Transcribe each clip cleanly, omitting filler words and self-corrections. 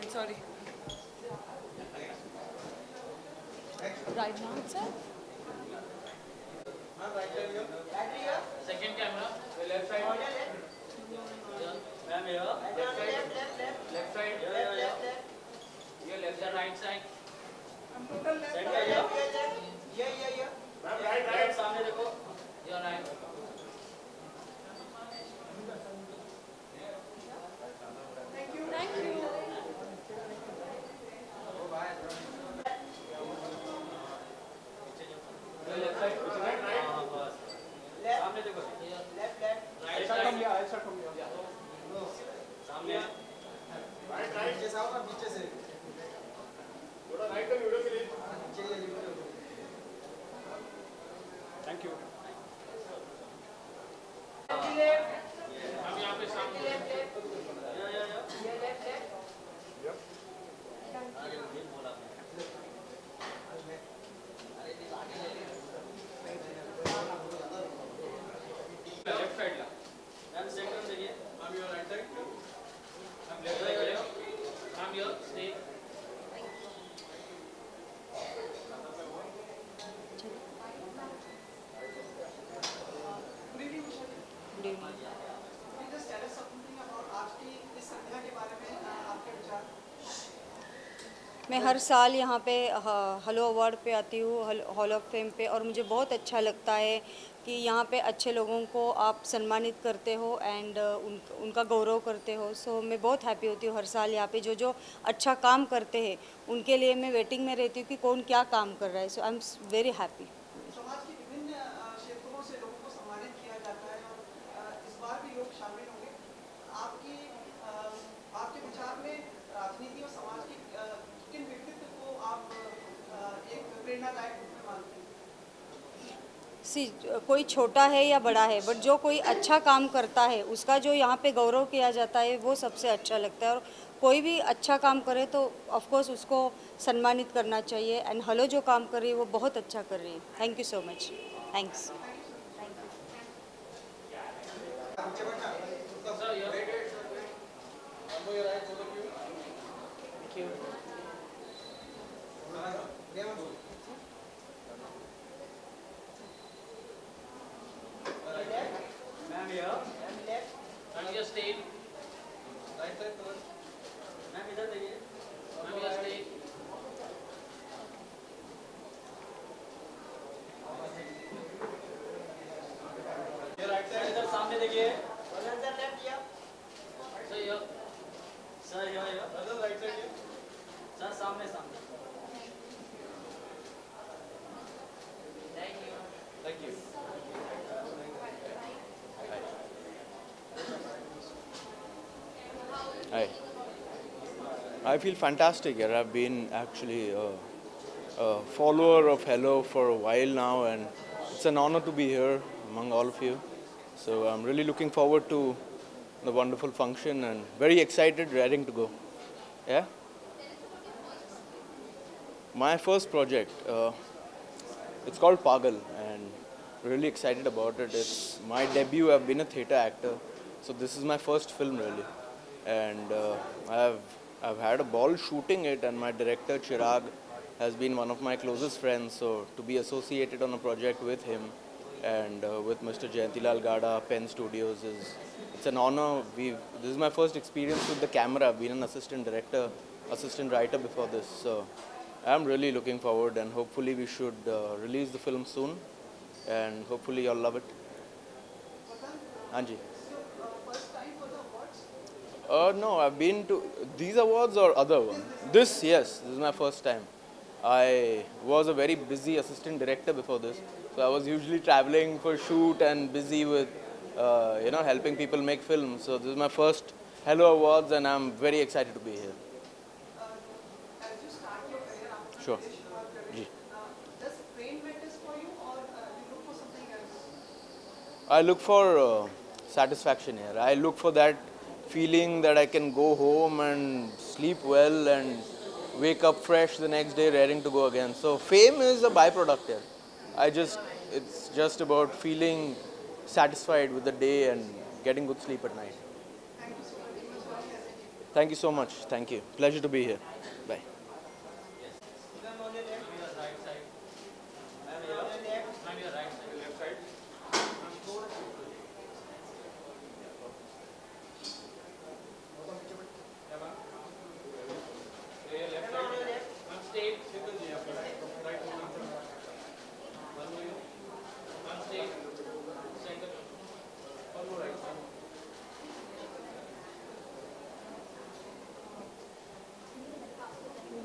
Sorry. Right now itself? Second camera, the left side. Ma'am here. Left side. Left side. Your left side, right side. Center here. Ma'am right. सामने देखो. Your right. Thank you. Your left side. सामने देखो. Right side. ऐसा कम लिया सामने. Right जैसा होगा पीछे से थोड़ा राइट का वीडियो के लिए थैंक यू हम यहाँ पे सामने. लेफ्ट साइड ला. मैम सेंटर देखिए. Ma'am your right side. Ma'am left side. Ma'am your stay. Good evening. मैं हर साल यहाँ पे हेलो अवार्ड पे आती हूँ, हॉल ऑफ फेम पे, और मुझे बहुत अच्छा लगता है कि यहाँ पे अच्छे लोगों को आप सम्मानित करते हो एंड उनका गौरव करते हो. सो मैं बहुत हैप्पी होती हूँ हर साल यहाँ पे जो अच्छा काम करते हैं उनके लिए मैं वेटिंग में रहती हूँ कि कौन क्या काम कर रहा है. सो आई एम वेरी हैप्पी. समाज के विभिन्न क्षेत्रों से लोगों को सम्मानित किया जाता है और इस बार भी लोग शामिल होंगे. आपके विचार में राजनीति और समाज के किन व्यक्तित्व को आप एक प्रेरणादायक रूप में मानते हैं? कोई छोटा है या बड़ा है, बट जो कोई अच्छा काम करता है उसका जो यहाँ पे गौरव किया जाता है वो सबसे अच्छा लगता है. और कोई भी अच्छा काम करे तो ऑफ कोर्स उसको सम्मानित करना चाहिए. एंड हेलो जो काम कर रही है वो बहुत अच्छा कर रही है. Thank you so much. Thanks. Ma'am here. Ma'am your stay. Right side first. Ma'am इधर देखिए. Ma'am your stay. Your right side इधर सामने देखिए. Sir here. Sir here. Other right side here. Sir सामने. Thank you. Hi. I feel fantastic here. I've been actually a follower of Hello for a while now, and it's an honor to be here among all of you. So I'm really looking forward to the wonderful function and very excited, raring to go. Yeah? My first project, it's called Pagal, and really excited about it. It's my debut. I've been a theatre actor, so this is my first film really. And I've had a ball shooting it, and my director Chirag has been one of my closest friends. So to be associated on a project with him and with Mr. Jayantilal Gada, Pen Studios, it's an honor. This is my first experience with the camera. I've been an assistant director, assistant writer before this. So I'm really looking forward, and hopefully we should release the film soon, and hopefully you'll love it. Anji. No, I've been to these awards or other one. Yes, this is my first time. I was a very busy assistant director before this, so I was usually traveling for shoot and busy with, helping people make films. So this is my first Hello Awards, and I'm very excited to be here. As you start your career after Sure. does fame matters for you, or you look for something else? I look for satisfaction here. I look for that feeling that I can go home and sleep well and wake up fresh the next day, raring to go again. So fame is a byproduct here. It's just about feeling satisfied with the day and getting good sleep at night. Thank you so much. Thank you. Pleasure to be here. Bye.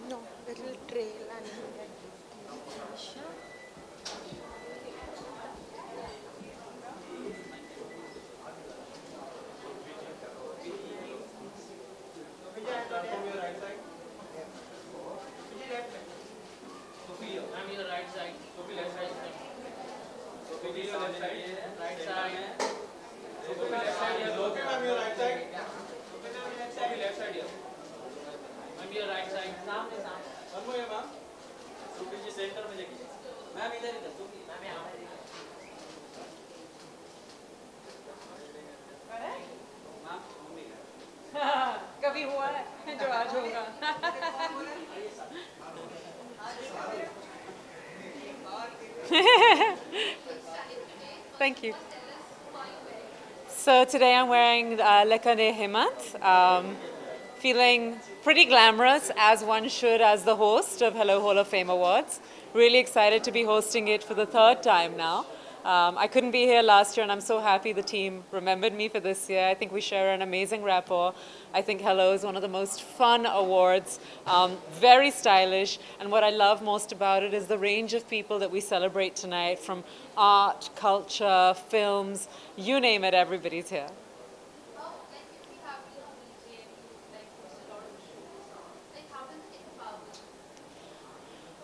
No, little trail and Ma'am, your right side. Sophie, left side. Sophie, your left side. Right side. Sophie, left side here. Sophie, ma'am, your right side. Sophie, left side here. Ma'am, your right side. सामने सामने. One more here, ma'am. Sophie ji center में जाइए. Ma'am, इधर इधर. Sophie, ma'am यहाँ. Ma'am, mummy. कभी हुआ है जो आज होगा. Thank you. So today I'm wearing Lekane Himmat, feeling pretty glamorous, as one should as the host of Hello Hall of Fame Awards. Really excited to be hosting it for the third time now. I couldn't be here last year, and I'm so happy the team remembered me for this year. I think we share an amazing rapport. I think Hello is one of the most fun awards, very stylish, and what I love most about it is the range of people that we celebrate tonight, from art, culture, films, you name it, everybody's here.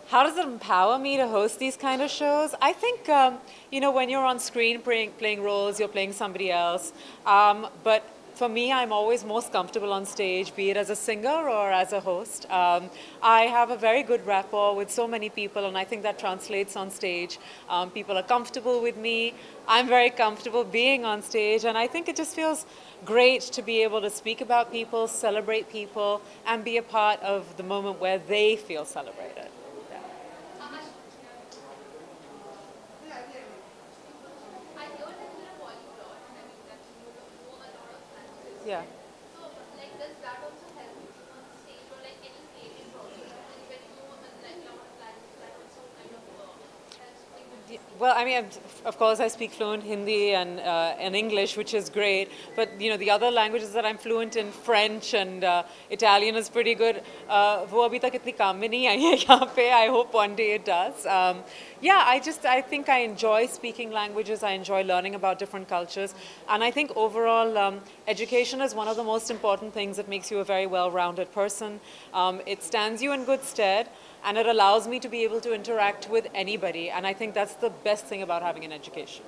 How does it empower me to host these kind of shows? I think, you know, when you're on screen playing roles, you're playing somebody else. But for me, I'm always most comfortable on stage, be it as a singer or as a host. I have a very good rapport with so many people, and I think that translates on stage. People are comfortable with me. I'm very comfortable being on stage, and I think it just feels great to be able to speak about people, celebrate people, and be a part of the moment where they feel celebrated. Yeah. So, like, does that also help you on stage or like any creative process? And when you know like a lot of language, that also kind of helps you. Well, I mean, of course, I speak fluent Hindi and English, which is great. But you know, the other languages that I'm fluent in, French and Italian, is pretty good. वो अभी तक इतनी काम में नहीं आई है यहाँ पे. I hope one day it does. Yeah, I think I enjoy speaking languages. I enjoy learning about different cultures, and I think overall, education is one of the most important things that makes you a very well-rounded person. It stands you in good stead, and it allows me to be able to interact with anybody, and I think that's the best thing about having an education.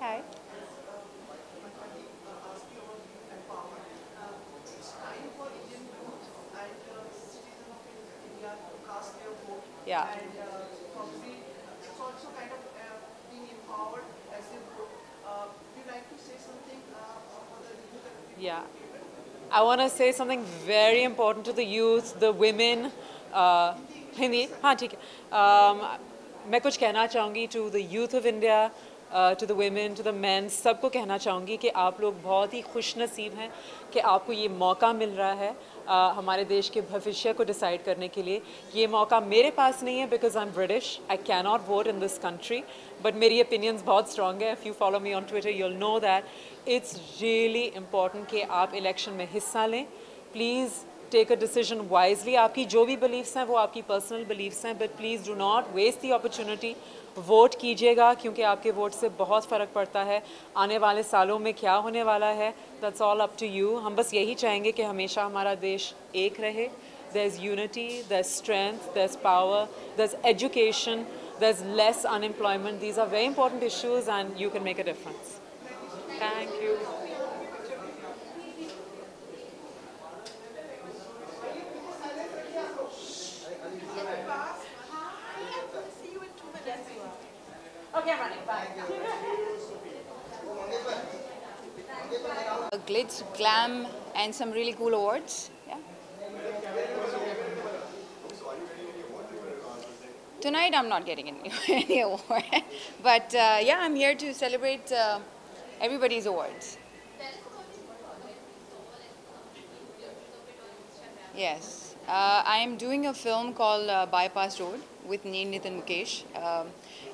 Hi. Yeah. And probably it's also kind of being empowered as they grow. Would you like to say something for the youth? Yeah. I want to say something very important to the youth, the women. Hindi? हाँ ठीक है. मैं कुछ कहना चाहूँगी to the youth of India, to the women, to the men, सबको कहना चाहूँगी कि आप लोग बहुत ही खुश नसीब हैं कि आपको ये मौका मिल रहा है हमारे देश के भविष्य को डिसाइड करने के लिए. ये मौका मेरे पास नहीं है because I'm British. I cannot vote in this country. But मेरी opinions बहुत strong है. If you follow me on Twitter, you'll know that it's really important कि आप election में हिस्सा लें. Please take a decision wisely. आपकी जो भी beliefs हैं वो आपकी personal beliefs हैं, but please do not waste the opportunity. Vote कीजिएगा क्योंकि आपके वोट से बहुत फ़र्क पड़ता है आने वाले सालों में क्या होने वाला है. That's all up to you. हम बस यही चाहेंगे कि हमेशा हमारा देश एक रहे. There's unity, there's strength, there's power, there's education, there's less unemployment. These are very important issues and you can make a difference. Thank you. Okay, I'm running. Bye. Glitz, glam, and some really cool awards. Yeah. Tonight I'm not getting any award, but yeah, I'm here to celebrate everybody's awards. Yes, I am doing a film called Bypass Road with Neil Nitin Mukesh.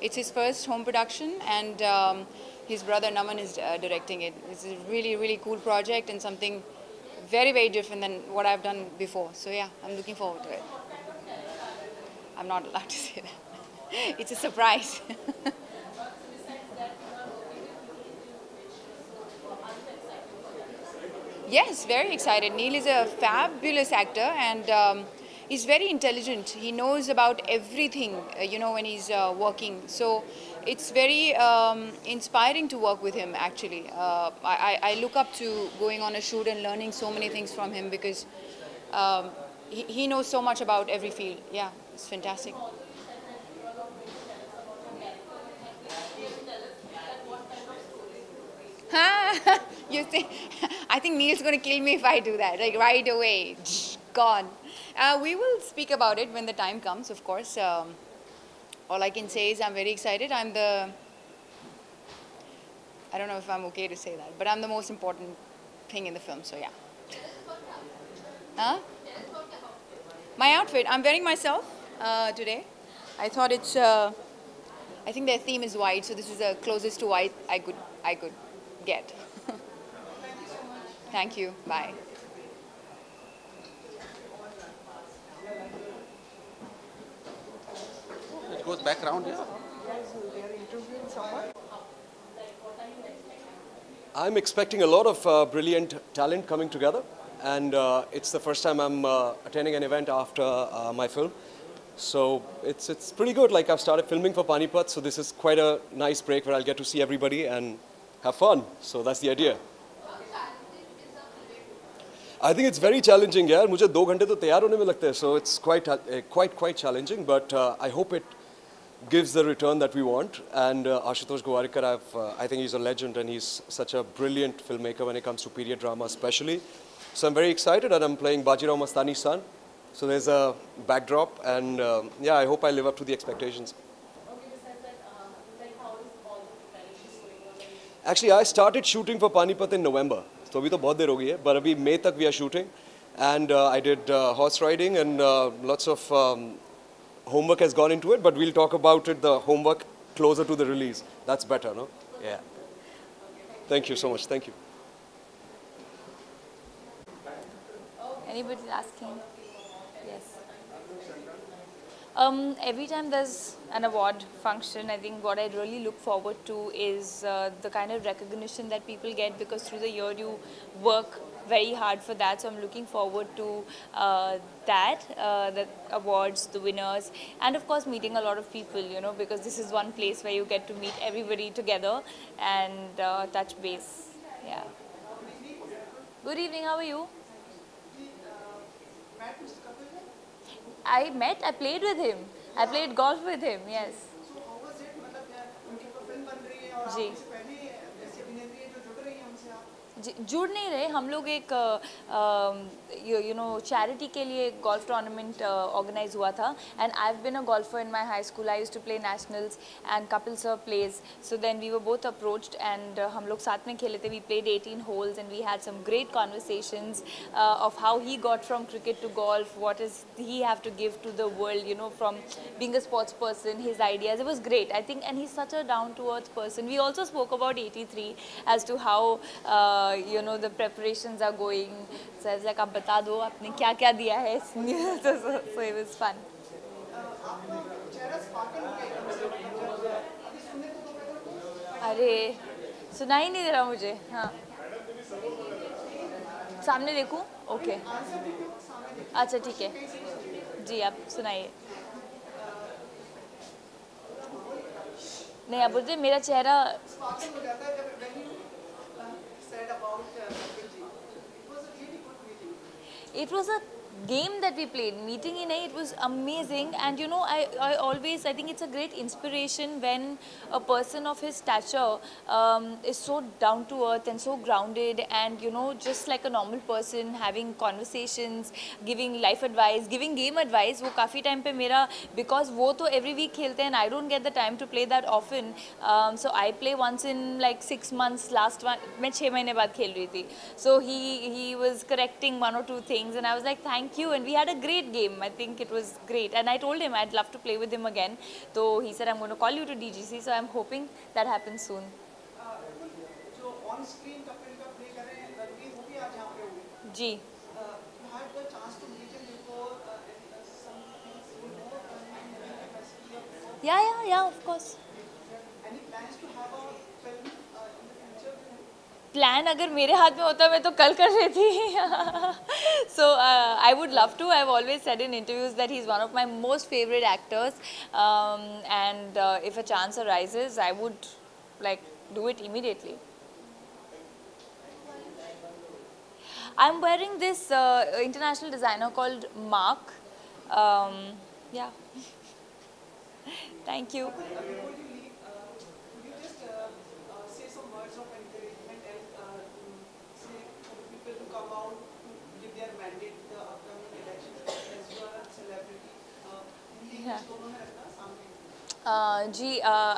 It's his first home production, and his brother Naman is directing it. It's a really, really cool project and something very, very different than what I've done before. So yeah, I'm looking forward to it. I'm not allowed to say that. It's a surprise. Yes, very excited. Neil is a fabulous actor, and he's very intelligent. He knows about everything, when he's working. So it's very inspiring to work with him, actually. I look up to going on a shoot and learning so many things from him because he knows so much about every field. Yeah, it's fantastic. You think? I think Neil's going to kill me if I do that, like right away. Gone. We will speak about it when the time comes, of course. All I can say is I'm very excited. I don't know if I'm okay to say that, but I'm the most important thing in the film, so yeah. Huh? My outfit. I'm wearing myself today. I thought it's, I think their theme is white, so this is the closest to white I could get. Thank you. Bye. It goes back around here. I'm expecting a lot of brilliant talent coming together, and it's the first time I'm attending an event after my film. So it's pretty good. Like, I've started filming for Panipat, so this is quite a nice break where I'll get to see everybody and have fun. So that's the idea. I think it's very challenging, यार. मुझे 2 घंटे तो तैयार होने में लगते हैं, so it's quite challenging. But I hope it gives the return that we want. And Ashutosh Gowarikar, I think he's a legend, and he's such a brilliant filmmaker when it comes to period drama, especially. So I'm very excited, and I'm playing Bajirao Mastani's son. So there's a backdrop, and yeah, I hope I live up to the expectations. Actually, I started shooting for Panipat in November. So अभी तो बहुत देर हो गई है, but अभी May तक we are shooting, and I did horse riding, and lots of homework has gone into it. But we'll talk about it, the homework, closer to the release. That's better, no? Yeah. Thank you so much. Thank you. Anybody asking? Yes. Every time there's an award function, I think what I really look forward to is the kind of recognition that people get, because through the year you work very hard for that. So I'm looking forward to the awards, the winners, and of course meeting a lot of people, because this is one place where you get to meet everybody together and touch base. Yeah. Good evening, how are you? I played with him. I played golf with him, yes. So how was it? उनकी film बन रही है और जी आपसे पहले ऐसी अभिनेत्री है जो जुड़ रही है उनसे आप? जुड़ नहीं रहे हम लोग एक चैरिटी के लिए golf tournament organize हुआ था, and I've been a golfer in my high school. I used to play nationals and Kapil sir plays, so then we were both approached and हम लोग साथ में खेले थे. We played 18 holes and we had some great conversations of how he got from cricket to golf, what does he have to give to the world, from being a sports person, his ideas. It was great, I think, and he's such a down-to-earth person. We also spoke about 83 as to how the preparations are going. So I was like, आप बता दो आपने क्या क्या दिया है इसमें. So it was fun. अरे सुना ही नहीं दे रहा मुझे. हाँ सामने देखूं? ओके अच्छा ठीक है जी, आप सुनाइए. नहीं आप बोलते मेरा चेहरा it was a game that we played, meeting in it was amazing. And you know, I always, I think it's a great inspiration when a person of his stature is so down to earth and so grounded, and you know, just like a normal person, having conversations, giving life advice, giving game advice. वो काफ़ी time पे मेरा, because वो तो every week खेलते हैं and I don't get the time to play that often, so I play once in like 6 months. Last one मैं 6 महीने बाद खेल रही थी, so he was correcting 1 or 2 things and I was like thank you, and we had a great game. I think it was great, and I told him I'd love to play with him again, so he said I'm going to call you to DGC, so I'm hoping that happens soon. जो on screen Kapil का play कर रहे हैं रणवीर, वो भी आज यहाँ पे हुए। जी। You had the chance to meet him before and some things you know. Yeah, of course. Any plans to have a film in the future with him? Plan अगर मेरे हाथ में होता मैं तो कल कर रही थी. So I would love to. I've always said in interviews that he's one of my most favorite actors, and if a chance arises, I would like do it immediately. I'm wearing this international designer called Mark. Yeah. Thank you. Before you leave, could you just say some words of encouragement and say for the people to come out to give their mandate the upcoming elections, as you are a celebrity? Yeah. दोनों है ना सामने.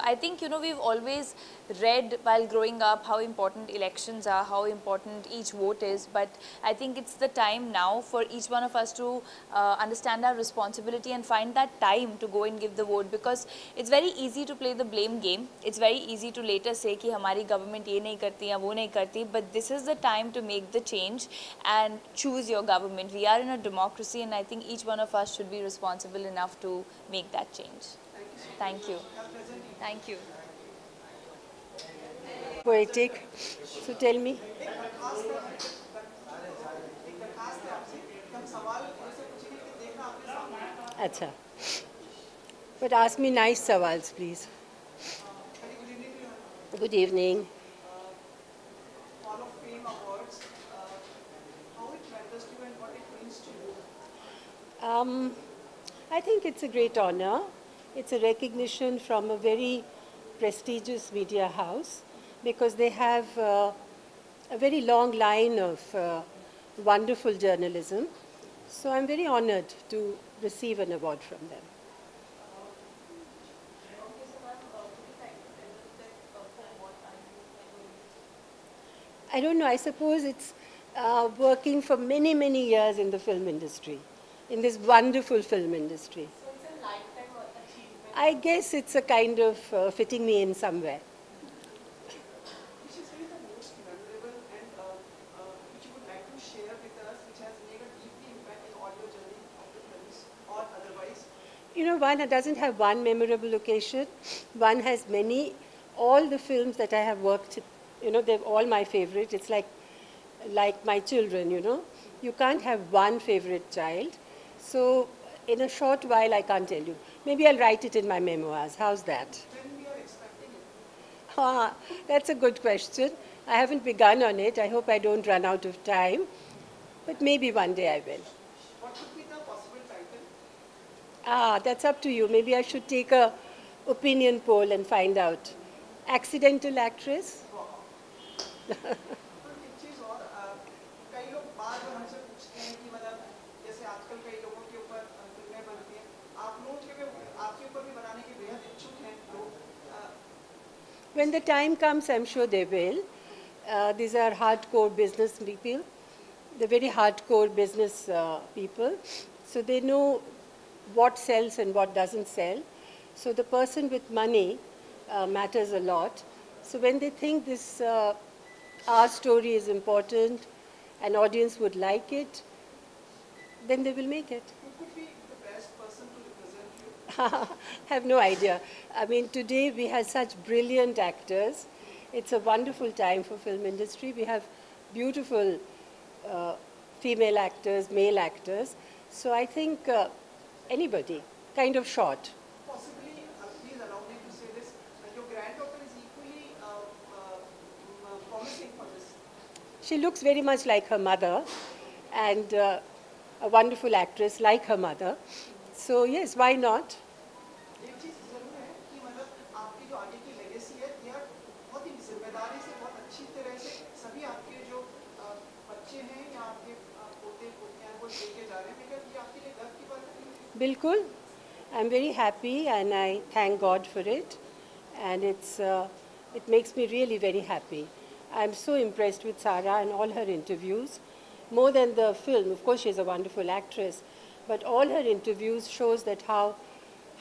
I think, you know, we've always read while growing up how important elections are, how important each vote is, but I think it's the time now for each one of us to understand our responsibility and find that time to go and give the vote, because it's very easy to play the blame game. It's very easy to later say कि हमारी government ये नहीं करती या वो नहीं करती, but this is the time to make the change and choose your government. We are in a democracy, and I think each one of us should be responsible enough to make that change. Thank you. Thank you. Poetic. So tell me. Acha. But ask me nice sawals, please. Good evening. Hall of Fame Awards, how it matters to you and what it means to you? I think it's a great honor. It's a recognition from a very prestigious media house, because they have a very long line of wonderful journalism. So I'm very honored to receive an award from them. I don't know, I suppose it's working for many, many years in the film industry, in this wonderful film industry. I guess it's a kind of fitting me in somewhere. Which is really the most memorable and which you would like to share with us, which has made a deep impact in all your journey of the films or otherwise? You know, one doesn't have one memorable occasion. One has many. All the films that I have worked, you know, they're all my favorite. It's like my children, you know. You can't have one favorite child. So in a short while, I can't tell you. Maybe I'll write it in my memoirs. How's that? When we are expecting it? That's a good question. I haven't begun on it. I hope I don't run out of time. But maybe one day I will. What would be the possible title? That's up to you. Maybe I should take a opinion poll and find out. Accidental actress? एक चीज और, कई लोग बार बार हमसे पूछते हैं कि मतलब जैसे आजकल कई लोगों के ऊपर फिल्में बनती हैं, आप लोग आपके ऊपर भी बनाने की बेहद इच्छुक हैं लोग. When the time comes, I'm sure they will. These are hardcore business people. They're very hardcore business people. So they know what sells and what doesn't sell. So the person with money matters a lot. So when they think this our story is important, an audience would like it, then they will make it. Who could be the best person to represent you? I have no idea. I mean, today we have such brilliant actors. It's a wonderful time for film industry. We have beautiful female actors, male actors. So I think anybody, kind of short. Possibly, please allow me to say this, your granddaughter is equally promising for this. She looks very much like her mother, and a wonderful actress like her mother. So yes, why not? एक चीज़ ज़रूर है कि मतलब आपकी जो आगे की legacy है यार बहुत ही जिम्मेदारी से बहुत अच्छी तरह से सभी आपके जो बच्चे हैं या आपके पोते पोतियां वो लेके जा रहे हैं बिकॉज़ ये आपके लिए गर्व की बात है Bilkul. I'm very happy and I thank God for it. And it makes me really very happy. I'm so impressed with Sarah and all her interviews. More than the film, of course she's a wonderful actress, but all her interviews shows that how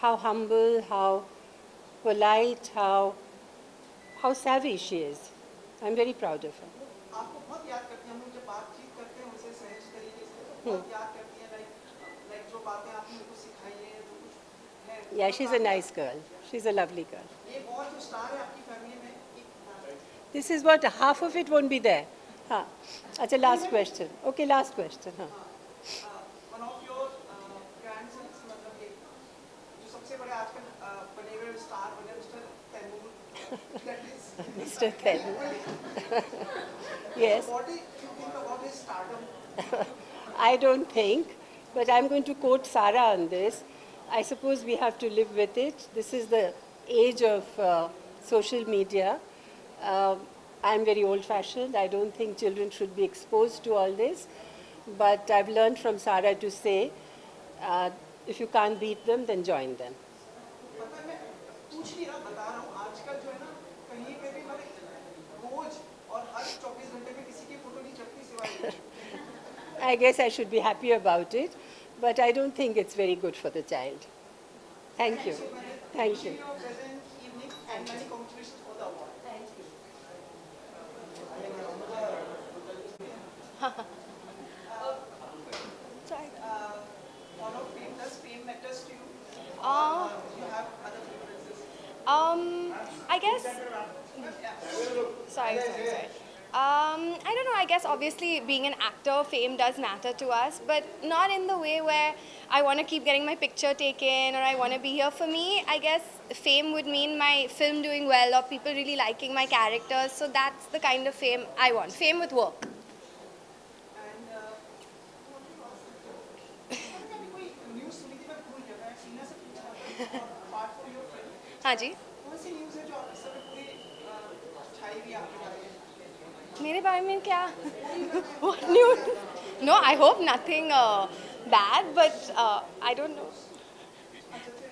humble, how polite, how savvy she is. I'm very proud of her. आपको बहुत याद करती हैं हम लोग जब बातचीत करते हैं उनसे सहज तरीके से तो बहुत याद करती हैं लाइक जो बातें आपने उनको सिखाई हैं जो कुछ है Yeah, she's a nice girl. She's a lovely girl. ये बहुत जो स्टार है आपकी फैमिली में This is what, half of it won't be there. Haan. Acha, last question. Okay, last question. Haan. one of your grandsons मतलब ये जो सबसे बड़े आजकल बने हुए स्टार बने mister Taimur that is Mr. Thail. Yes. what do you think about his stardom I don't think, but I'm going to quote Sarah on this. I suppose we have to live with it. This is the age of social media. I'm very old-fashioned. I don't think children should be exposed to all this. But I've learned from Sarah to say, if you can't beat them, then join them. पता है मैं पूछ नहीं रहा बता रहा हूँ आजकल जो है ना कहीं पे भी मतलब रोज और हर 24 घंटे में किसी की फोटो नहीं चढ़ती सिवाय I guess I should be happy about it, but I don't think it's very good for the child. Thank you. Thank you. your present evening and many congratulations for the award Thank you. one of fame does fame matters to you you have other preferences I guess. Sorry. I don't know. I guess obviously being an actor, fame does matter to us, but not in the way where I want to keep getting my picture taken or I want to be here. For me, I guess fame would mean my film doing well or people really liking my characters. So that's the kind of fame I want. Fame with work. and कभी कोई news सुनी थी मैं भूल गया मैं सीना से पूछा apart from your film हाँ जी. कौन सी न्यूज़ है जो आप इस समय पूरी छाई हुई है आपके बारे में मेरे बारे में क्या? What news? No, I hope nothing bad, but I don't know.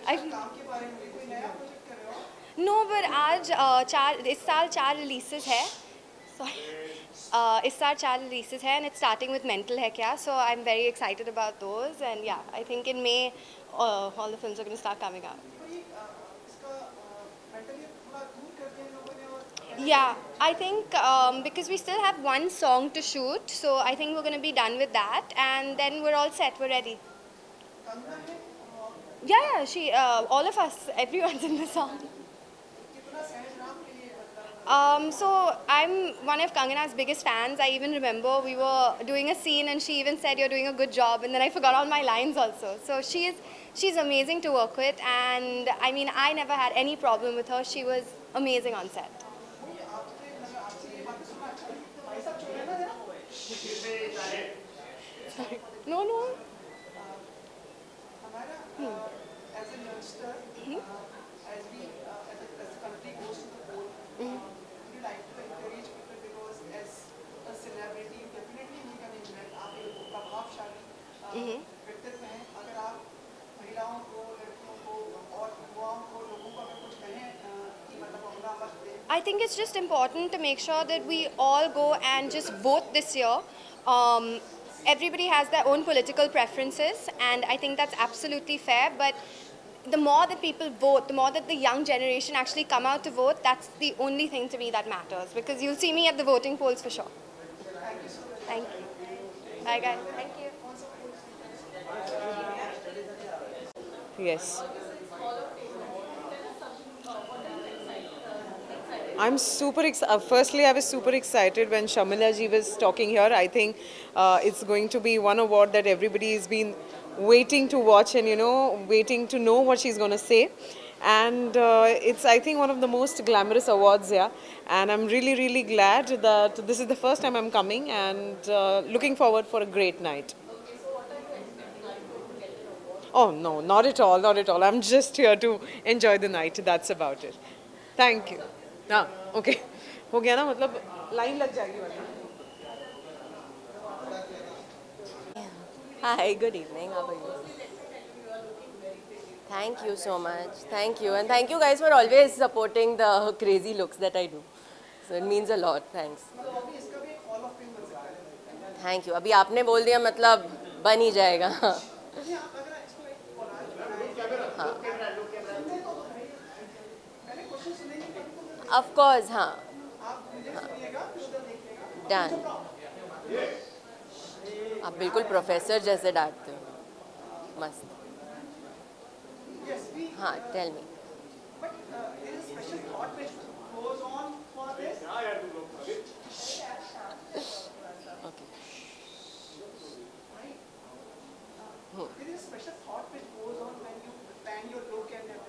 काम के बारे में कोई नया प्रोजेक्ट कर रहे हो No, but आज इस साल 4 releases है. Sorry. इस साल 4 releases है and it's starting with Mental है क्या? So I'm very excited about those and yeah, I think in May all the films are going to start coming out. इसका मेंटली थोड़ा दूर कर दिया इन लोगों ने और Yeah, I think because we still have one song to shoot, so I think we're going to be done with that and then we're all set, we're ready. Kangana है Yeah, she, all of us, everyone's in the song. कितना सहज राम के लिए मतलब So I'm one of Kangana's biggest fans. I even remember we were doing a scene and she even said you're doing a good job and then I forgot all my lines also. So she's amazing to work with and I mean I never had any problem with her. She was amazing on set. आपसे ये बात सुनना अच्छा लगा भाई साहब छोड़े ना जरा No. हमारा as a youngster as we as the country goes to the poll would you like to encourage people because as a celebrity definitely we can impact आप एक प्रभावशाली व्यक्तित्व हैं अगर आप महिलाओं को लड़कियों को और युवाओं को लोगों को अगर कुछ कहें कि मतलब अपना वक्त दें I think it's just important to make sure that we all go and just vote this year. Everybody has their own political preferences and I think that's absolutely fair, but the more that people vote, the more that the young generation actually come out to vote, that's the only thing to me that matters because you'll see me at the voting polls for sure. Thank you. Bye guys. Thank you. Yes. I'm super excited. Firstly, I was super excited when Shamila ji was talking here. I think it's going to be one award that everybody has been waiting to watch and, waiting to know what she's going to say. And it's, I think, one of the most glamorous awards, yeah. And I'm really, really glad that this is the first time I'm coming and looking forward for a great night. Okay, so what are you Oh no, not at all, not at all. I'm just here to enjoy the night. That's about it. Thank you. हाँ, okay. हो गया ना, मतलब line लग जाएगी वरना. Hi, good evening. How are you? Thank you so much. Thank you. And thank you guys for always supporting the crazy looks that I do. So it means a lot. Thanks. Thank you. अभी आपने बोल दिया मतलब बन ही जाएगा. हाँ. Of course, हाँ. Done. आप बिल्कुल प्रोफेसर जैसे डांटते हो. मस्त. हाँ, tell me. But there is a special thought which goes on for this. Okay. There is a special thought which goes on when you plan your look and everything.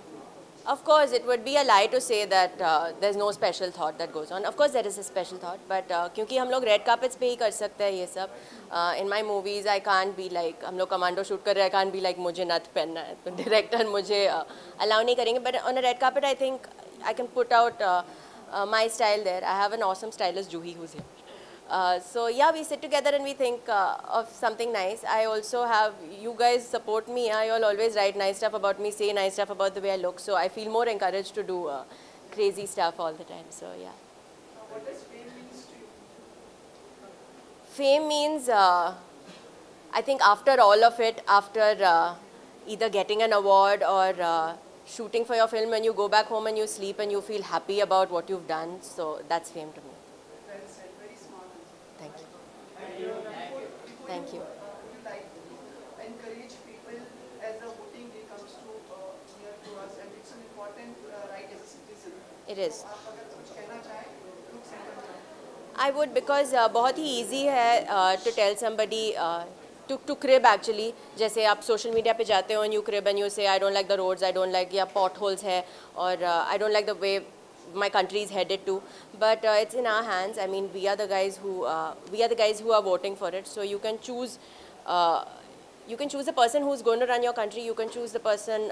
Of course, it would be a lie to say that there's no special thought that goes on. Of course, there is a special thought, but क्योंकि हम लोग red carpets पे ही कर सकते हैं ये सब. In my movies, I can't be like हम लोग commando shoot कर रहे हैं, I can't be like मुझे नथ पहनना है, तो director मुझे allow नहीं करेंगे. But on a red carpet, I think I can put out my style there. I have an awesome stylist, Juhi, who's here. So yeah, we sit together and we think of something nice. I also have, you guys support me. You all always write nice stuff about me, say nice stuff about the way I look. So I feel more encouraged to do crazy stuff all the time. So yeah. What does fame means to you? Fame means, I think after all of it, after either getting an award or shooting for your film, when you go back home and you sleep and you feel happy about what you've done. So that's fame to me. Well said, very smart. Thank you. Before Thank you. Would you like to encourage people as the voting day comes to near to us, and it's an important right as a citizen. It is. आप अगर कुछ कहना चाहें, look center में. I would, because बहुत ही easy है to tell somebody to crib actually. जैसे आप social media पे जाते हो and you crib and you say I don't like the roads, I don't like या potholes है, or I don't like the way my country is headed to. But it's in our hands. I mean, we are the guys who are voting for it. So you can choose. You can choose the person who's going to run your country. You can choose the person.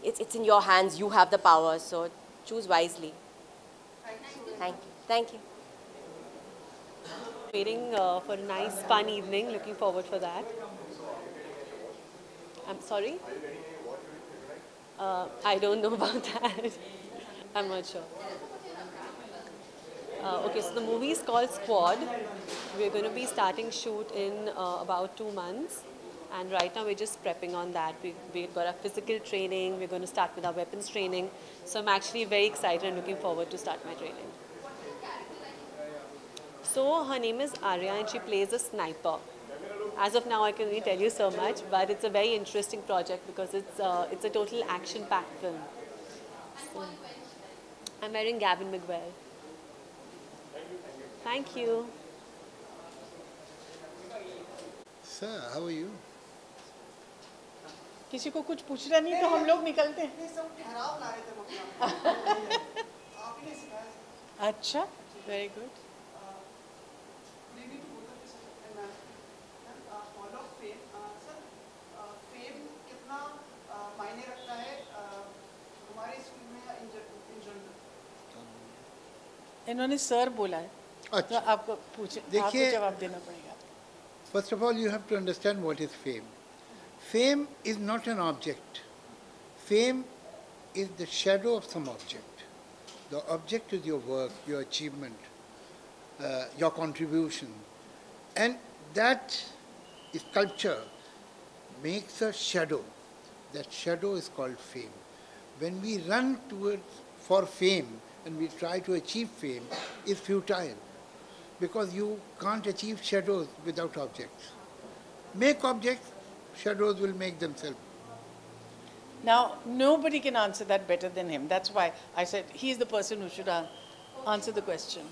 It's in your hands. You have the power. So choose wisely. Thank you. Thank you. Waiting for a nice, fun evening. Looking forward for that. I'm sorry? I don't know about that. I'm not sure. Okay, so the movie is called Squad. We're going to be starting shoot in about 2 months. And right now we're just prepping on that. We've got our physical training. We're going to start with our weapons training. So I'm actually very excited and looking forward to start my training. So her name is Arya and she plays a sniper. As of now I can only tell you so much, but it's a very interesting project because it's a total action-packed film. So, I'm wearing Gavin Miguel. Thank you. Sir, how are you? किसी को कुछ पूछना नहीं तो हम लोग निकलते हैं। ये सब ठहराव ला रहे थे वो। आप ही ने सिखाया। अच्छा, very good. Hall of Fame, sir, fame कितना मायने रखता है हमारे स्कूल में या in general? इन्होंने सर बोला है। अच्छा। तो आपको जवाब देना पड़ेगा। First of all, you have to understand what is fame. Fame is not an object. Fame is the shadow of some object. The object is your work, your achievement, your contribution. And that sculpture makes a shadow. That shadow is called fame. When we run for fame and we try to achieve fame, it's futile. Because you can't achieve shadows without objects. Make objects, shadows will make themselves. Now, nobody can answer that better than him. That's why I said he's the person who should answer the question.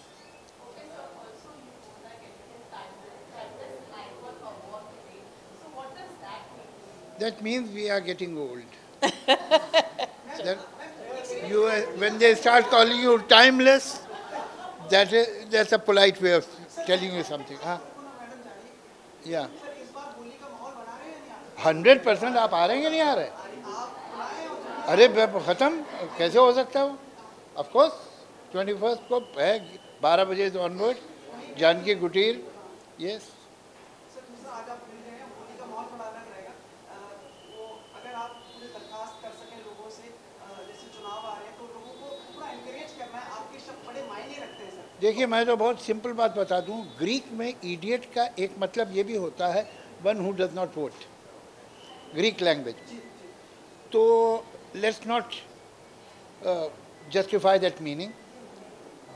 That means we are getting old. When they start calling you timeless, that's a polite way of telling you something. Huh? Yeah. 100% आप आ रहे हैं कि नहीं आ रहे? अरे ख़त्म कैसे हो सकता है वो? ऑफ कोर्स 21 को है 12 बजे से ऑनवर्ड जानकी कुटीर. यस. देखिए मैं तो बहुत सिंपल बात बता दूं. ग्रीक में इडियट का एक मतलब ये भी होता है one who does not vote. Greek language. तो let's not justify that meaning.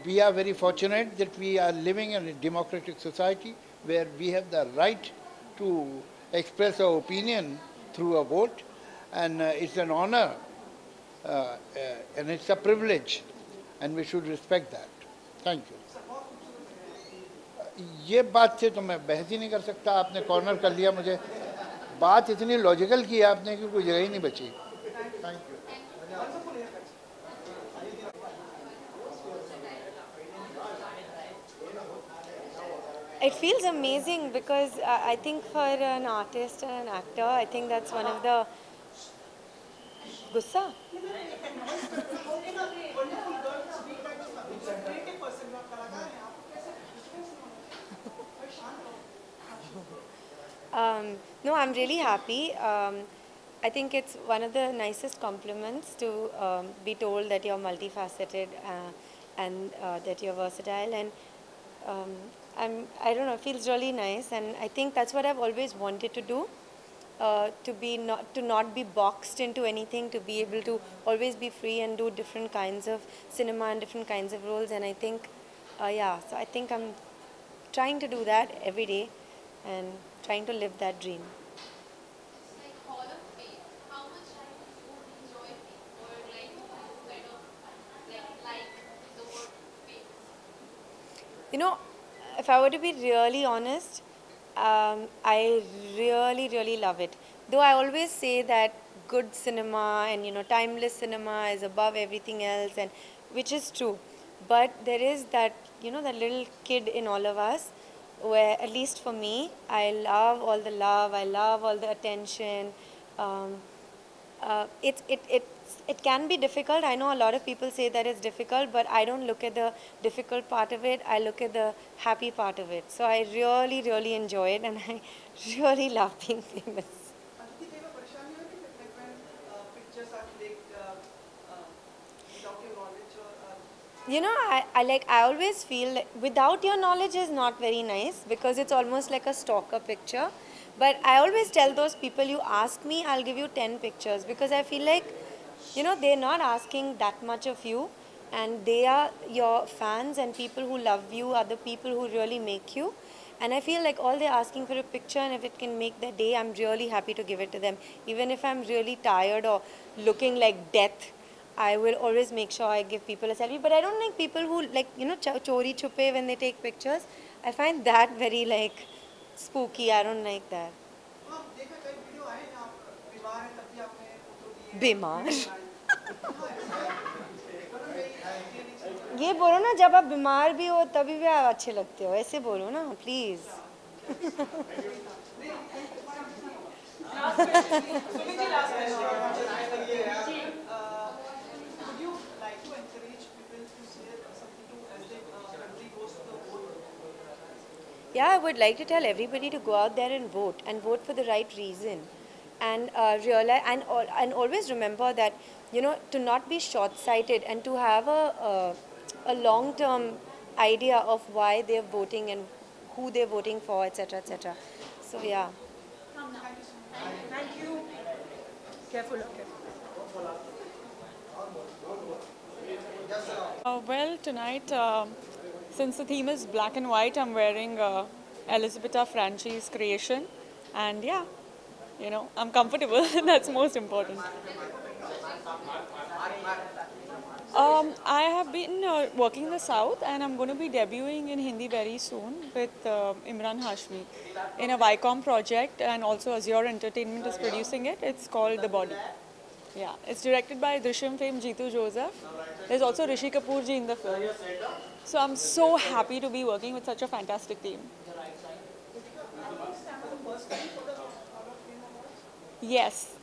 We are very fortunate that we are living in a democratic society where we have the right to express our opinion through a vote, and it's an honor and it's a privilege, and we should respect that. Thank you. ये बात से तो मैं बहस ही नहीं कर सकता. आपने कॉर्नर कर लिया मुझे. बात इतनी लॉजिकल की आपने कि कोई जगह ही नहीं बची. Thank you. It feels amazing because I think for an artist and an actor, I think that's one of the gussa. No, I'm really happy. I think it's one of the nicest compliments to be told that you're multifaceted and that you're versatile, and I don't know, it feels really nice, and I think that's what I've always wanted to do, to not be boxed into anything, to be able to always be free and do different kinds of cinema and different kinds of roles, and I think, yeah, so I think I'm trying to do that every day and trying to live that dream. You know, if I were to be really honest, I really love it. Though I always say that good cinema and, you know, timeless cinema is above everything else, and which is true. But there is that, you know, that little kid in all of us where, at least for me, I love all the love, I love all the attention. It can be difficult. I know a lot of people say that it's difficult, but I don't look at the difficult part of it. I look at the happy part of it. So I really enjoy it, and I really love being famous. You know, I always feel like without your knowledge is not very nice, because it's almost like a stalker picture. But I always tell those people, you ask me, I'll give you 10 pictures, because I feel like, you know, they're not asking that much of you, and they are your fans, and people who love you are the people who really make you. And I feel like all they're asking for a picture, and if it can make their day, I'm really happy to give it to them. Even if I'm really tired or looking like death, I will always make sure I give people a selfie. But I don't like people who, like, you know, chori chupe when they take pictures. I find that very, like, spooky. I don't like that. बीमार ये बोलो ना, जब आप बीमार भी हो तभी भी आप अच्छे लगते हो. ऐसे बोलो ना, please. Yeah, I would like to tell everybody to go out there and vote for the right reason, and realize and always remember that, you know, to not be short-sighted, and to have a long-term idea of why they're voting and who they're voting for, etc., etc. So yeah. Thank you. Careful. Well, tonight, since the theme is black and white, I'm wearing Elisabetta Franchi's creation, and yeah, you know, I'm comfortable. That's most important. I have been working in the South, and I'm going to be debuting in Hindi very soon with Imran Hashmi in a Viacom project, and also Azure Entertainment is producing it. It's called The Body. Yeah, it's directed by Drishyam fame Jeetu Joseph. There's also Rishi Kapoor ji in the film. So I'm so happy to be working with such a fantastic team. Yes.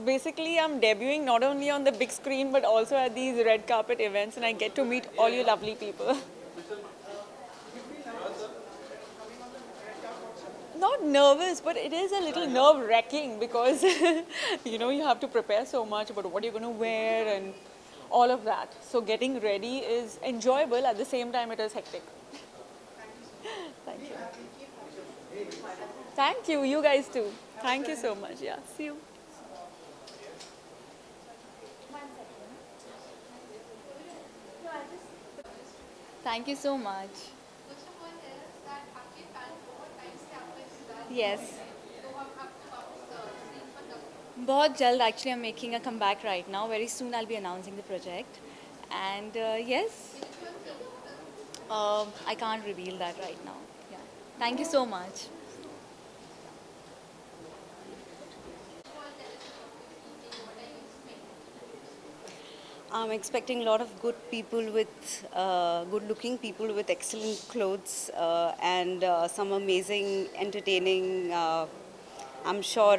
Basically, I'm debuting not only on the big screen but also at these red carpet events, and I get to meet all you lovely people. Not nervous, but it is a little nerve-wracking because you know, you have to prepare so much about what you're going to wear and all of that. So getting ready is enjoyable, at the same time it is hectic. Thank you. Thank you, you guys too. Thank you so much. Yeah, see you. Thank you so much. Yes. बहुत जल्द, actually I'm making a comeback right now. Very soon I'll be announcing the project. And yes, I can't reveal that right now. Yeah. Thank you so much. I'm expecting a lot of good people with, good-looking people with excellent clothes and some amazing, entertaining, I'm sure,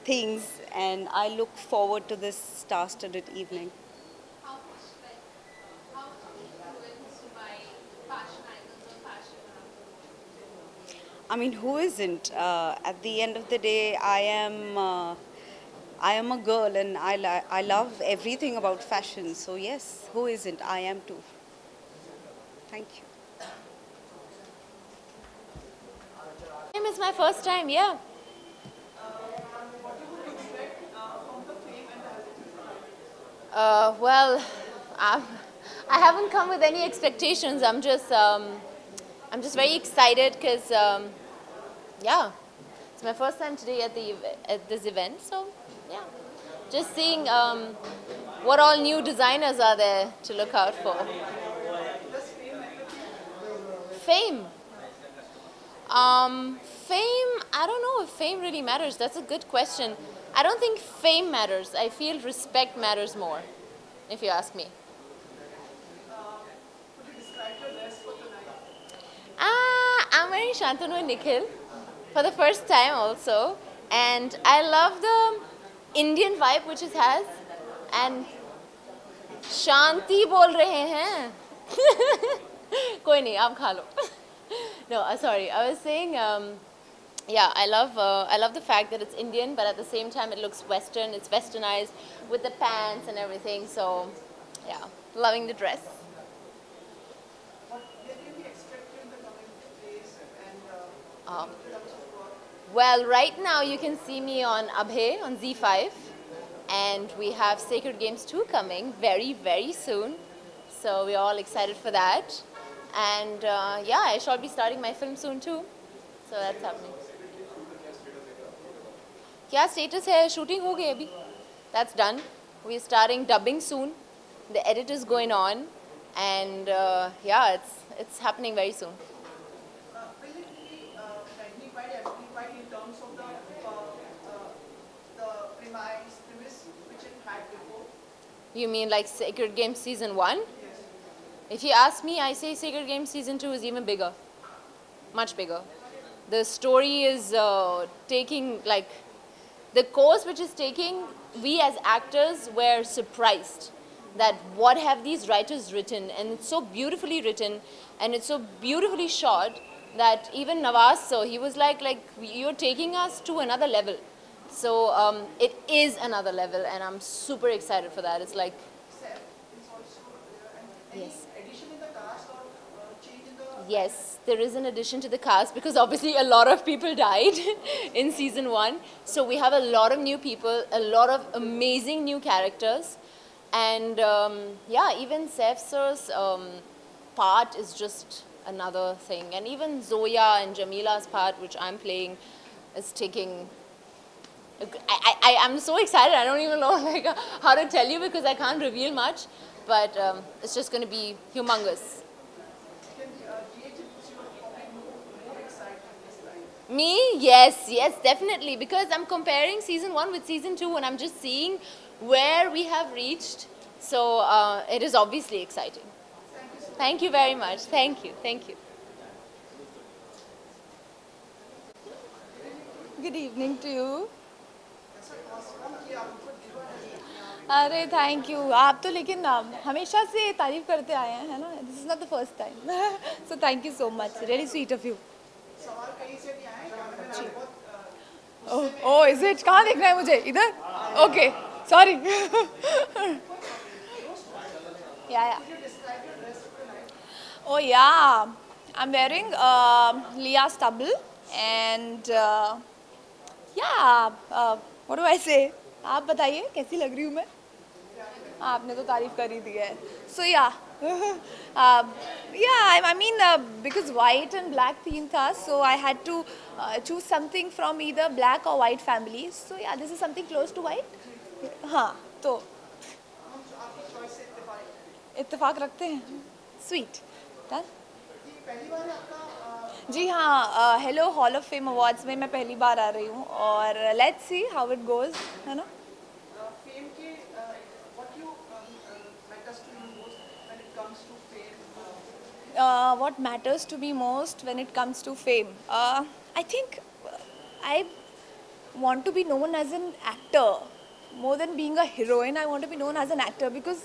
things. And I look forward to this star-studded evening. I mean, who isn't? At the end of the day, I am a girl and I love everything about fashion. So yes, who isn't? I am too. Thank you. It's my first time, yeah. Well, I haven't come with any expectations. I'm just very excited because, yeah, it's my first time today at this event. So, yeah, just seeing what all new designers are there to look out for. Fame. Fame, I don't know if fame really matters. That's a good question. I don't think fame matters. I feel respect matters more, if you ask me. I'm wearing Shantanu and Nikhil for the first time also. And I love the Indian vibe which it has. And Shanti bol rahe hain. Koi nahi, aap kha lo. No, sorry. I was saying, yeah, I love the fact that it's Indian, but at the same time it looks Western. It's Westernized with the pants and everything. So, yeah, loving the dress. Well, right now you can see me on Abhay on Z5, and we have Sacred Games 2 coming very, very soon. So we're all excited for that. And yeah, I shall be starting my film soon too. So that's happening. क्या status है? Shooting हो गई अभी. That's done. We're starting dubbing soon. The edit is going on, and yeah, it's happening very soon. Will it be magnified, amplified in terms of the premise which it had before? You mean like Sacred Games Season 1? Yes. If you ask me, I say Sacred Games Season 2 is even bigger. Much bigger. The story is taking, like, the course which is taking, we as actors were surprised that what have these writers written, and it's so beautifully written and it's so beautifully shot that even Nawaz, so he was like you're taking us to another level. So it is another level, and I'm super excited for that. It's like, yes. Yes, there is an addition to the cast because obviously a lot of people died in season 1. So we have a lot of new people, a lot of amazing new characters. And yeah, even Saif's part is just another thing. And even Zoya and Jamila's part, which I'm playing, is taking... I'm so excited, I don't even know like how to tell you because I can't reveal much. But it's just going to be humongous. Me? Yes, yes, definitely. Because I'm comparing season 1 with season 2 and I'm just seeing where we have reached. So it is obviously exciting. Thank you very much. Thank you. Thank you. Good evening to you. अरे thank you, आप तो लेकिन हमेशा से तारीफ करते आए हैं, है ना? This is not the first time, so thank you so much, really sweet of you. सवाल कहीं से भी आए हैं, ओह इज इट? कहाँ देखना है मुझे? इधर? Okay sorry. या oh yeah, I'm wearing Leah stubble and what do I say? आप बताइए कैसी लग रही हूँ मैं? आपने तो तारीफ कर ही दी है। So I mean because white and black theme था, so I had to choose something from either black or white family. So yeah, this is something close to white. हाँ, तो इत्तेफाक रखते हैं। Sweet. Done? जी हाँ, hello hall of fame awards में मैं पहली बार आ रही हूँ और let's see how it goes, है ना? फेम के what you matters to you most when it comes to fame? What matters to me most when it comes to fame? I think I want to be known as an actor more than being a heroine. I want to be known as an actor because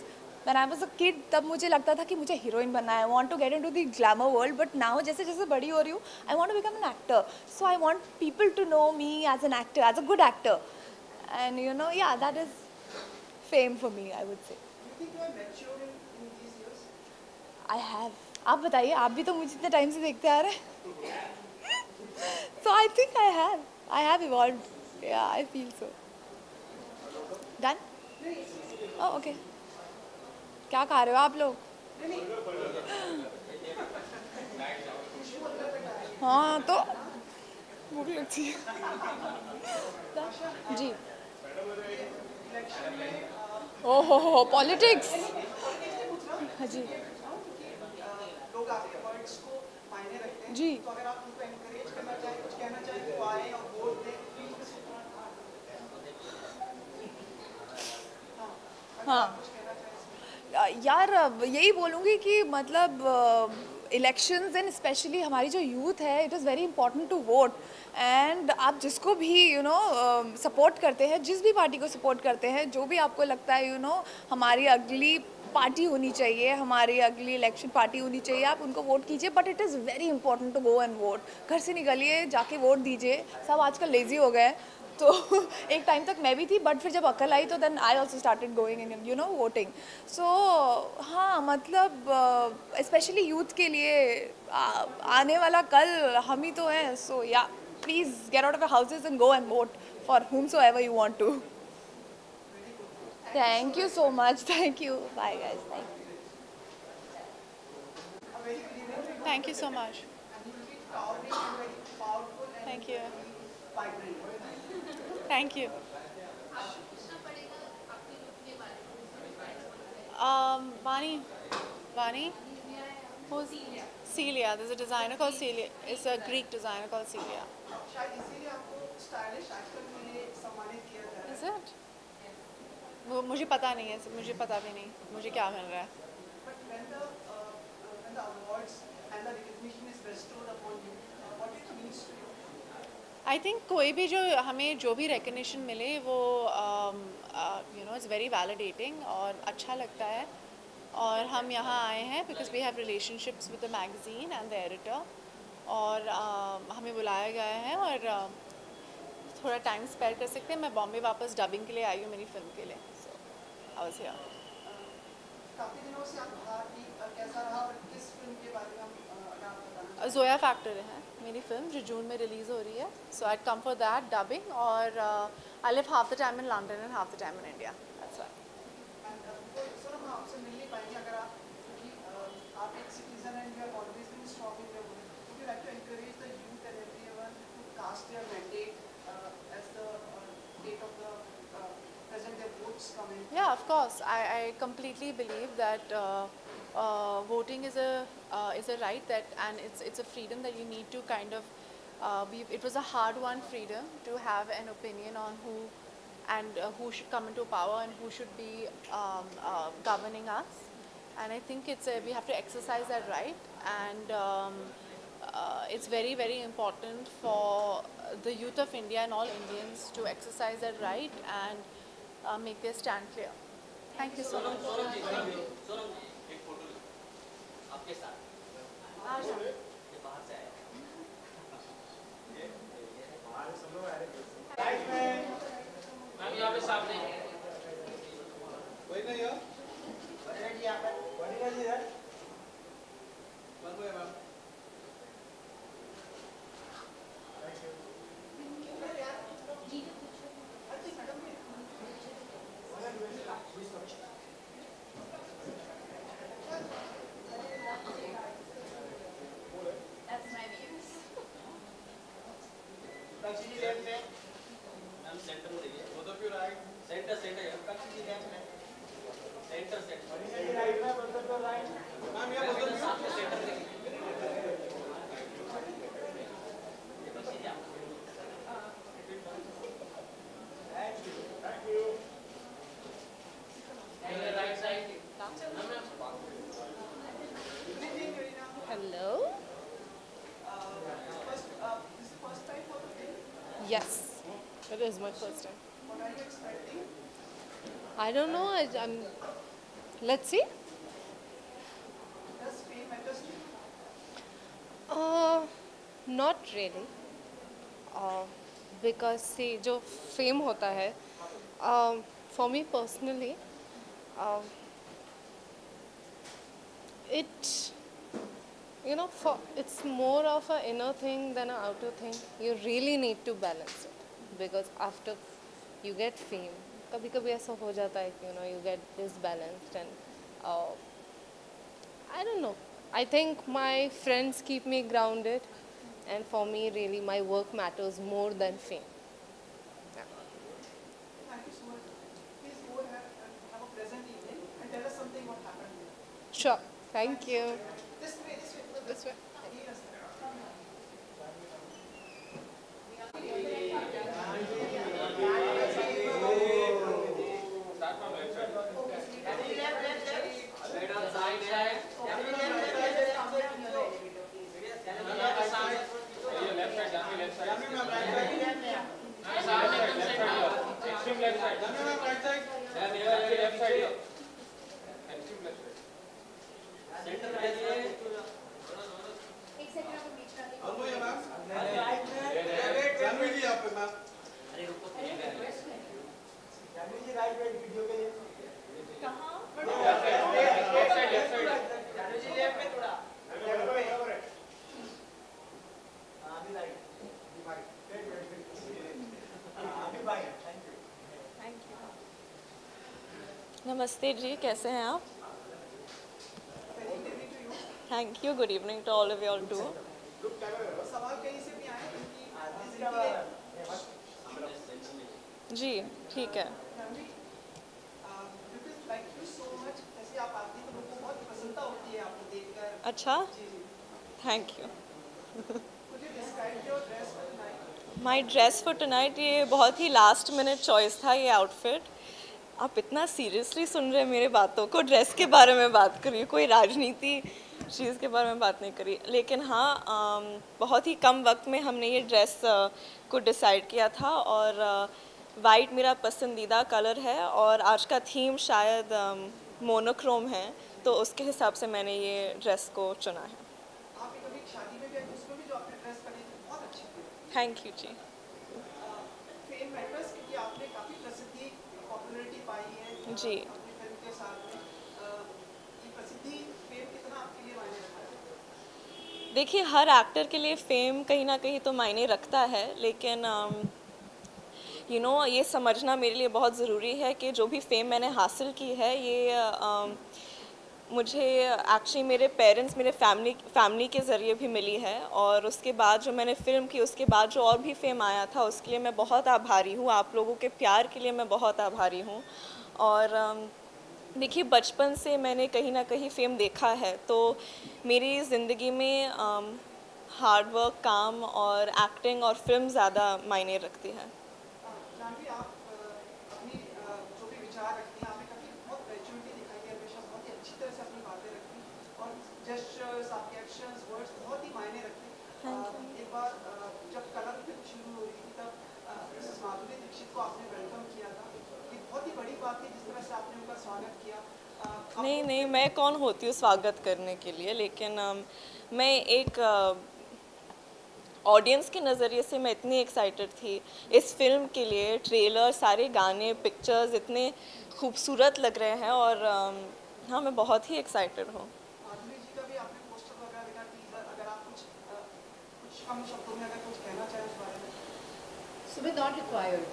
when I was a kid तब मुझे लगता था कि मुझे heroine बनना है. I want to get into the glamour world, but now जैसे जैसे बड़ी हो रही हूँ, I want to become an actor. So I want people to know me as an actor, as a good actor, and you know, yeah, that is fame for me, I would say. Do you think you are mature in these years? I have. आप बताइए, आप भी तो मुझे इतने time से देखते आ रहे हैं. So I think I have evolved. Yeah, I feel so. Done? Oh, okay. क्या खा रहे हो आप लोग? हाँ तो भूख लगती है जी. ओहो पॉलिटिक्स. हाँ जी लोग आपके वर्ड्स को मायने रखते हैं जी. तो अगर आप उनको एनकरेज करना चाहें, कुछ कहना चाहें, तो आए और वोट दें. हाँ यार यही बोलूँगी कि मतलब इलेक्शंस एंड स्पेशली हमारी जो यूथ है, it is very important to vote. And आप जिसको भी सपोर्ट करते हैं, जिस भी पार्टी को सपोर्ट करते हैं, जो भी आपको लगता है हमारी अगली पार्टी होनी चाहिए, हमारी अगली इलेक्शन पार्टी होनी चाहिए, आप उनको वोट कीजिए. But it is very important to go and vote. घर से निकलिए, जाके वोट दीजिए. सब आजकल लेज़ी हो गए, तो एक टाइम तक मैं भी थी, बट फिर जब अकल आई तो then I also started going in voting. So हाँ मतलब स्पेशली यूथ के लिए आने वाला कल हम ही तो हैं. सो या please get out of your houses and go and vote for whomsoever you want to. Thank you so much. Thank you. Bye guys. Thank you so much. Thank you. Thank you. Vani? Who's Celia? There's a designer called Celia. It's a Greek designer called Celia. शायद इसीलिए आपको stylish actor के लिए सम्मानित किया जा रहा है. Is it? वो मुझे पता नहीं है, मुझे पता भी नहीं मुझे क्या मिल रहा है. But when the awards and the recognition is bestowed upon you, what it means to you? I think कोई भी हमें जो भी रिकग्निशन मिले वो इट्स वेरी वैलिडेटिंग और अच्छा लगता है. और हम यहाँ आए हैं because we have relationships with the magazine and the editor, और हमें बुलाया गया है और थोड़ा टाइम स्पेंड कर सकते हैं. मैं बॉम्बे वापस डबिंग के लिए आई हूँ मेरी फिल्म के लिए. सो आई वाज हियर. काफी दिनों से आप बाहर थी, कैसा रहा और किस फिल्म के बारे में आप बताना? ज़ोया फैक्टर है मेरी फिल्म जो जून में रिलीज़ हो रही है. सो आई कम फॉर दैट डबिंग, और I live half the time in London and half the time in India. That's why. Sir हम आपसे मिल नहीं पाएंगे अगर आप, क्योंकि आप एक citizen and you have always been strong in your work. Would you like to encourage the youth and everyone to cast their mandate as the date of the present their votes come in? Yeah, of course. I completely believe that voting is a right that, and it's a freedom that you need to kind of it was a hard-won freedom to have an opinion on who should come into power and who should be governing us. And I think we have to exercise that right. And it's very, very important for the youth of India and all Indians to exercise that right and make their stand clear. Thank you so much. Ma'am यहाँ पे सामने वही नहीं हो यहाँ पे बढ़िया जी है बंद हुए ma'am That's my views. Kakshi ji left में मैम सेंटर में देखिए both of you right centre centre Kakshi ji left में सेंटर सेंटर राइट में both of you right ma'am ये बोथ ऑफ यू सेंटर देखिए thank you right side Hello. Yes, it is my first time. What are you expecting? I don't know. I'm. Let's see. Does fame matters to you? Not really. Because see, जो fame होता है, for me personally, it, you know, it's more of an inner thing than an outer thing. You really need to balance it, because after you get fame, कभी-कभी ऐसा हो जाता है कि you know you get disbalanced and I don't know. I think my friends keep me grounded, and for me, really, my work matters more than fame. Thank you so much. Please go ahead and have a pleasant evening and tell us something what happened. Sure. Thank you. This way, this way. This way. नमस्ते जी, कैसे हैं आप? Thank you, good evening to all of you all too. सवाल कहीं से भी आए जी ठीक है। अच्छा, thank you. My dress for tonight, ये बहुत ही लास्ट मिनट चॉइस था ये आउटफिट। आप इतना सीरियसली सुन रहे हैं मेरे बातों को, ड्रेस के बारे में बात करिए, कोई राजनीति चीज़ के बारे में बात नहीं करी। लेकिन हाँ, बहुत ही कम वक्त में हमने ये ड्रेस को डिसाइड किया था, और वाइट मेरा पसंदीदा कलर है और आज का थीम शायद मोनोक्रोम है, तो उसके हिसाब से मैंने ये ड्रेस को चुना है। थैंक यू जी। जी देखिए, हर एक्टर के लिए फेम कहीं ना कहीं तो मायने रखता है, लेकिन यू नो ये समझना मेरे लिए बहुत ज़रूरी है कि जो भी फेम मैंने हासिल की है ये मुझे एक्चुअली मेरे पेरेंट्स, मेरे फैमिली के ज़रिए भी मिली है, और उसके बाद जो मैंने फ़िल्म की उसके बाद जो और भी फेम आया था उसके लिए मैं बहुत आभारी हूँ। आप लोगों के प्यार के लिए मैं बहुत आभारी हूँ। और देखिए, बचपन से मैंने कहीं ना कहीं फेम देखा है, तो मेरी ज़िंदगी में हार्ड वर्क, काम और एक्टिंग और फिल्म ज़्यादा मायने रखती है। एक बार जब कलर फिल्म शुरू हो रही थी तब माधुरी दीक्षित को आपने वेलकम किया था, ये बहुत ही बड़ी बात थी जिस तरह से आपने उनका स्वागत किया। नहीं नहीं, मैं कौन होती हूँ स्वागत करने के लिए, लेकिन मैं एक ऑडियंस के नज़रिए से मैं इतनी एक्साइटेड थी इस फिल्म के लिए। ट्रेलर, सारे गाने, पिक्चर्स इतने खूबसूरत लग रहे हैं और हाँ, मैं बहुत ही एक्साइटेड हूँ। माधुरी जी का भी आपने पोस्टर वगैरह देखा, टीजर, अगर आप कुछ कम शब्दों में अगर कुछ कहना चाहें उस बारे में। Sumit, not required.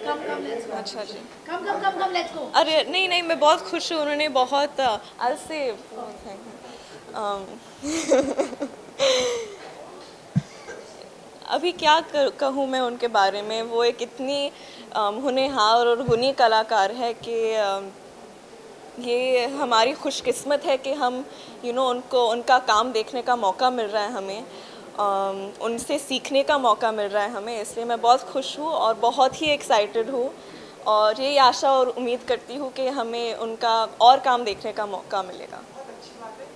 Come, let's go. अच्छा जी। Come, let's go. अरे नहीं, मैं बहुत खुश हूँ। उन्होंने बहुत I'll say अभी क्या कहूँ मैं उनके बारे में। वो एक इतनी होनहार और गुणी कलाकार है कि ये हमारी खुशकिस्मत है कि हम उनका काम देखने का मौका मिल रहा है हमें, उनसे सीखने का मौका मिल रहा है हमें। इसलिए मैं बहुत खुश हूँ और बहुत ही एक्साइटेड हूँ और यही आशा और उम्मीद करती हूँ कि हमें उनका और काम देखने का मौका मिलेगा। बहुत अच्छी बात है।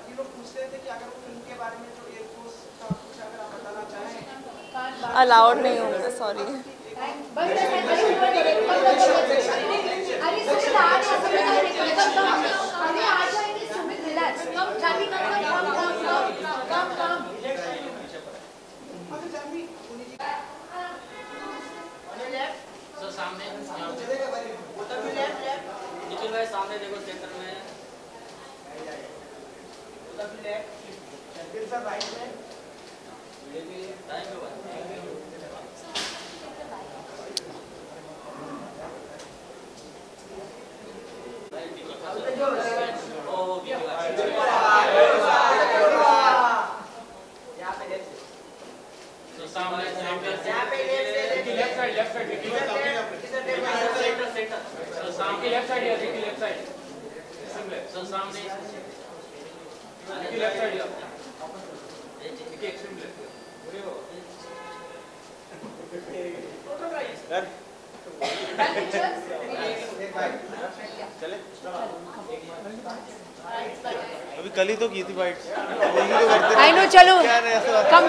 ये लोग पूछ रहे थे कि अगर वो फिल्म के बारे में जो एयरफोर्स का कुछ अगर आप बताना चाहें। अलाउड नहीं होगा, सॉरी। सामने निखिल भाई, सामने देखो, सेंटर में। राइट में। थैंक यू भाई। अभी कल ही तो की थी फाइट। आई नो, चलो कम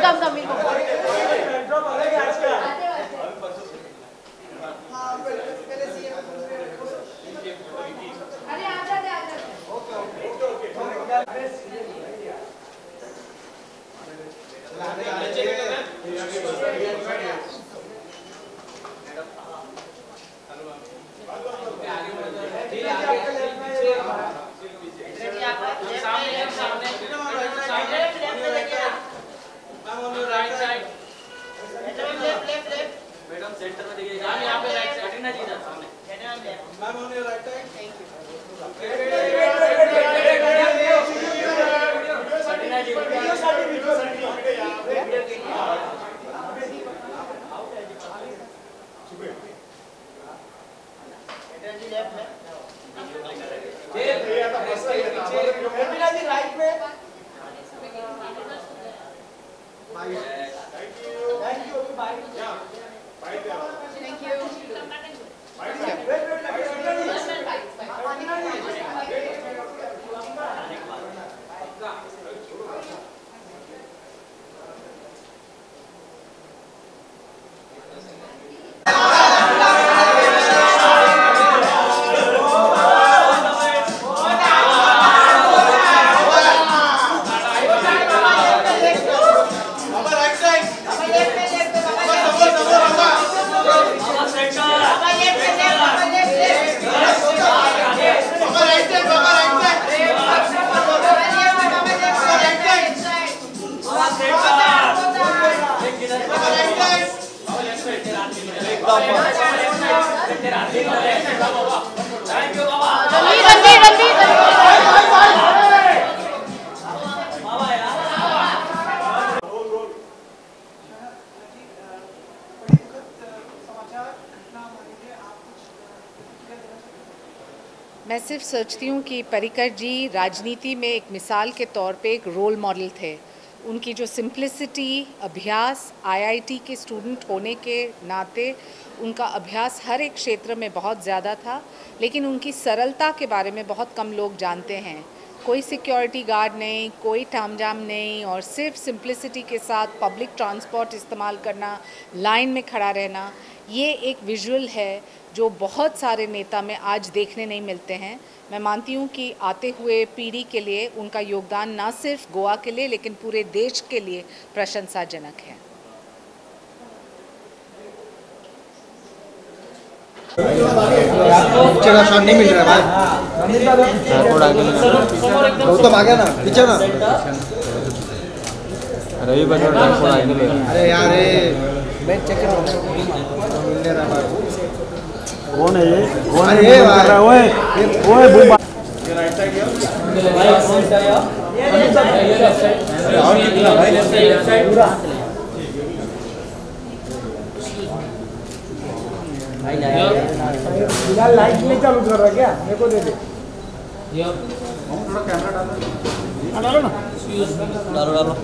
सेंटर में देखिए, यहाँ पे राइट साइड ना जी, सामने ma'am on your right side. Thank मैं सिर्फ सोचती हूँ कि पर्रिकर जी राजनीति में एक मिसाल के तौर पे एक रोल मॉडल थे। उनकी जो सिंप्लिसिटी, अभ्यास, आईआईटी के स्टूडेंट होने के नाते उनका अभ्यास हर एक क्षेत्र में बहुत ज़्यादा था, लेकिन उनकी सरलता के बारे में बहुत कम लोग जानते हैं। कोई सिक्योरिटी गार्ड नहीं, कोई तामझाम नहीं, और सिर्फ सिंप्लिसिटी के साथ पब्लिक ट्रांसपोर्ट इस्तेमाल करना, लाइन में खड़ा रहना, ये एक विजुअल है जो बहुत सारे नेता में आज देखने नहीं मिलते हैं। मैं मानती हूँ कि आते हुए पीढ़ी के लिए उनका योगदान ना सिर्फ गोवा के लिए लेकिन पूरे देश के लिए प्रशंसाजनक है। पीछे का शॉट नहीं मिल रहा है भाई। गौतम आ गया ना पीछे ना। रवि बजट अरे यार मैच चेक करो मिल नहीं रहा भाई। कौन है ये? कौन अरे है? ओए ओए बूम ये राइट साइड या और कितना भाई लेफ्ट साइड पूरा फिलहाल लाइट नहीं चालू कर रहा क्या? मेरे को दे दे। थोड़ा कैमरा डालो। डालो ना। डालो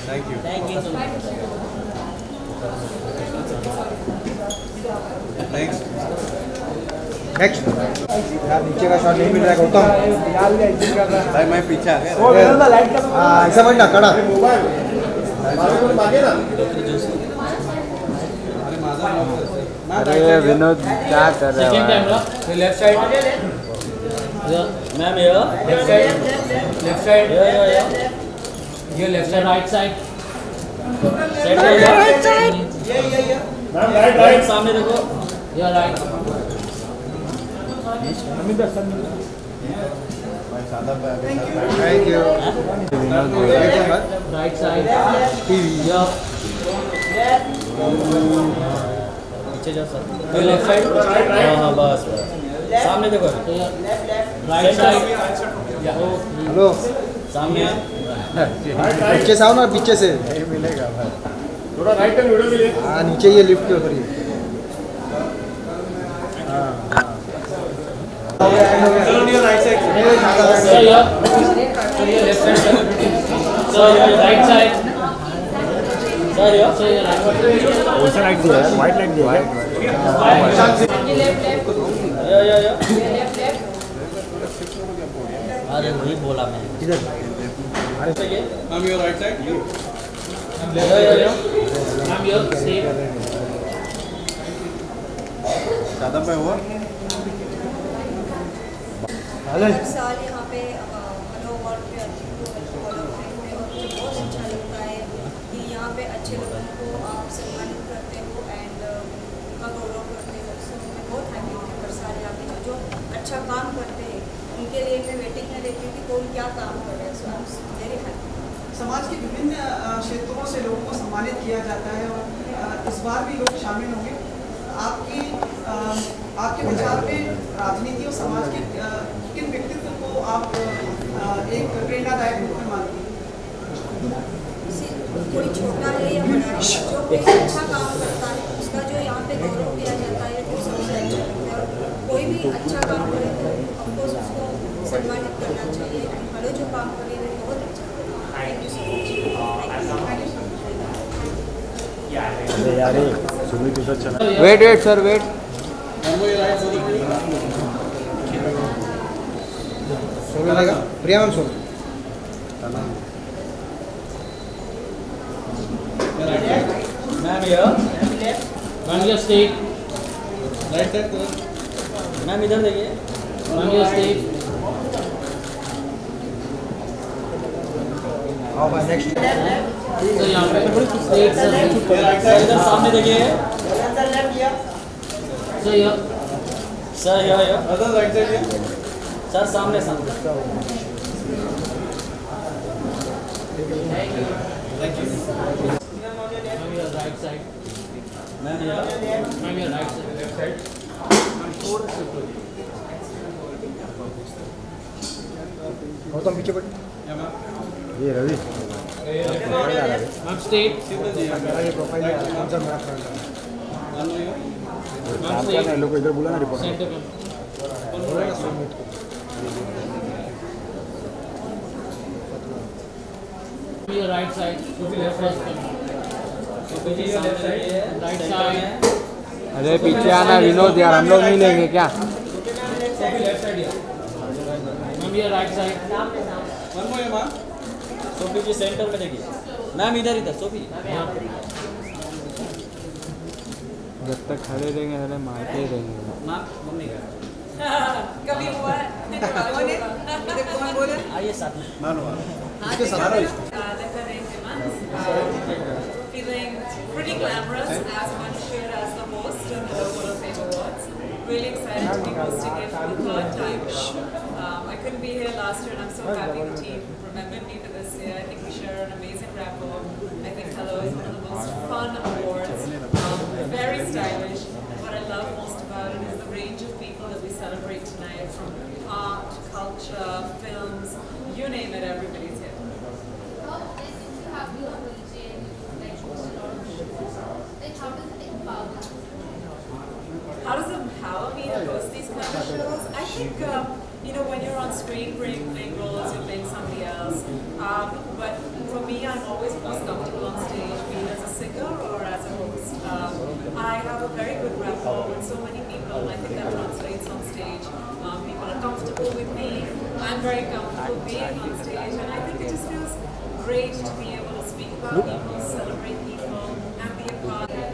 थैंक यू नेक्स्ट यार नीचे का शॉट नहीं मिल रहा है गौतम भाई। मैं पीछे आ गया ऐसा मत ना खड़ा। अरे विनोद क्या कर रहा है? लेफ्ट साइड मैम, ये लेफ्ट साइड ये left side right side ma'am right सामने देखो ये right thank you right side पीछे जाओ सर। ये लेफ्ट साइड हाँ बस सामने देखो राइट साइड हेलो सामने पीछे से आओ ना पीछे से मिलेगा भाई। थोड़ा राइट टर्न वीडियो मिले। हाँ नीचे ये लिफ्ट के ऊपर ही। चलो राइट साइड सर ये लेफ्ट साइड सर ये राइट साइड सर ये कौन सा लाइट दिया है? व्हाइट लाइट दिया है। अरे वही बोला मैं इधर ma'am your right side ma'am your safe ज़्यादा पे हुआ। हर साल यहाँ पे हेलो अवार्ड पे आती हूँ हॉल ऑफ फेम में, और मुझे बहुत अच्छा लगता है कि यहाँ पे अच्छे लोगों को आप सम्मानित करते हो एंड उनका गौरव करते हो। सो मैं बहुत हैप्पी हूँ हर साल यहाँ पे जो अच्छा काम करते हैं उनके लिए मैं वेटिंग में रहती हूँ कि कौन क्या काम कर रहे हैं। सो आई एम वेरी हैप्पी। समाज के विभिन्न क्षेत्रों से लोगों को सम्मानित किया जाता है और इस बार भी लोग शामिल होंगे। आपके विचार में राजनीति और समाज के किन व्यक्तित्व को आप एक प्रेरणादायक रूप में मानती हैं? कोई छोटा है या बड़ा है, जो कोई अच्छा काम करता है उसका जो यहाँ पे गौरव किया जाता है वो सबसे अच्छा लगता है। और कोई भी अच्छा काम करे तो ऑफकोर्स उसको सम्मानित करना चाहिए। एंड हेलो जो काम करे वो बहुत अच्छा है। Thank you so much. Wait sir wait. Solo लगा प्रिया मैम सोलो। मैम ये मैम ये स्टेट राइट साइड मैम इधर देखिए मैम ये स्टेट आओ भाई नेक्स्ट सर यहाँ पे स्टेट सर इधर सामने देखिए सर ये अदर राइट साइड सर सामने सामने thank you right side ma'am ये right side left side Gautam पीछे बैठ। ये रवि मैम स्टेट ये प्रोफाइल है कौन सा मेरा फ्रेंड है। लोग इधर बोला ना रिपोर्ट सेंटर में ये right side left side right side अरे पीछे आना विनोद यार, हम लोग नहीं लेंगे क्या? Sophie left side here. Ma'am here right side. One more ma'am. Sophie ji centre में देखिए. मैम इधर Sophie. जब तक खड़े रहेंगे हमें मारते ही रहेंगे। मैम मम्मी का. कभी हुआ है? कौन बोले? आइए साथ में. मानो इसके साथ feeling pretty glamorous as one should as the host of the Hall of Fame Awards. Really excited to be hosting it for the third time. I couldn't be here last year and I'm so happy the team remembered me for this year. I think we share an amazing rapport. I think Hello is one of the most fun awards. Very stylish. What I love most about it is the range of people that we celebrate tonight, from art, culture, films, you name it, everybody's here. How does it empower me to host these kind of shows? I think, when you're on screen playing roles, you're playing somebody else. But for me, I'm always most comfortable on stage, be it as a singer or as a host. I have a very good rapport with so many people, and I think that translates on stage. People are comfortable with me. I'm very comfortable being on stage, and I think it just feels great to be able to speak about people, celebrate people, and be a part of it.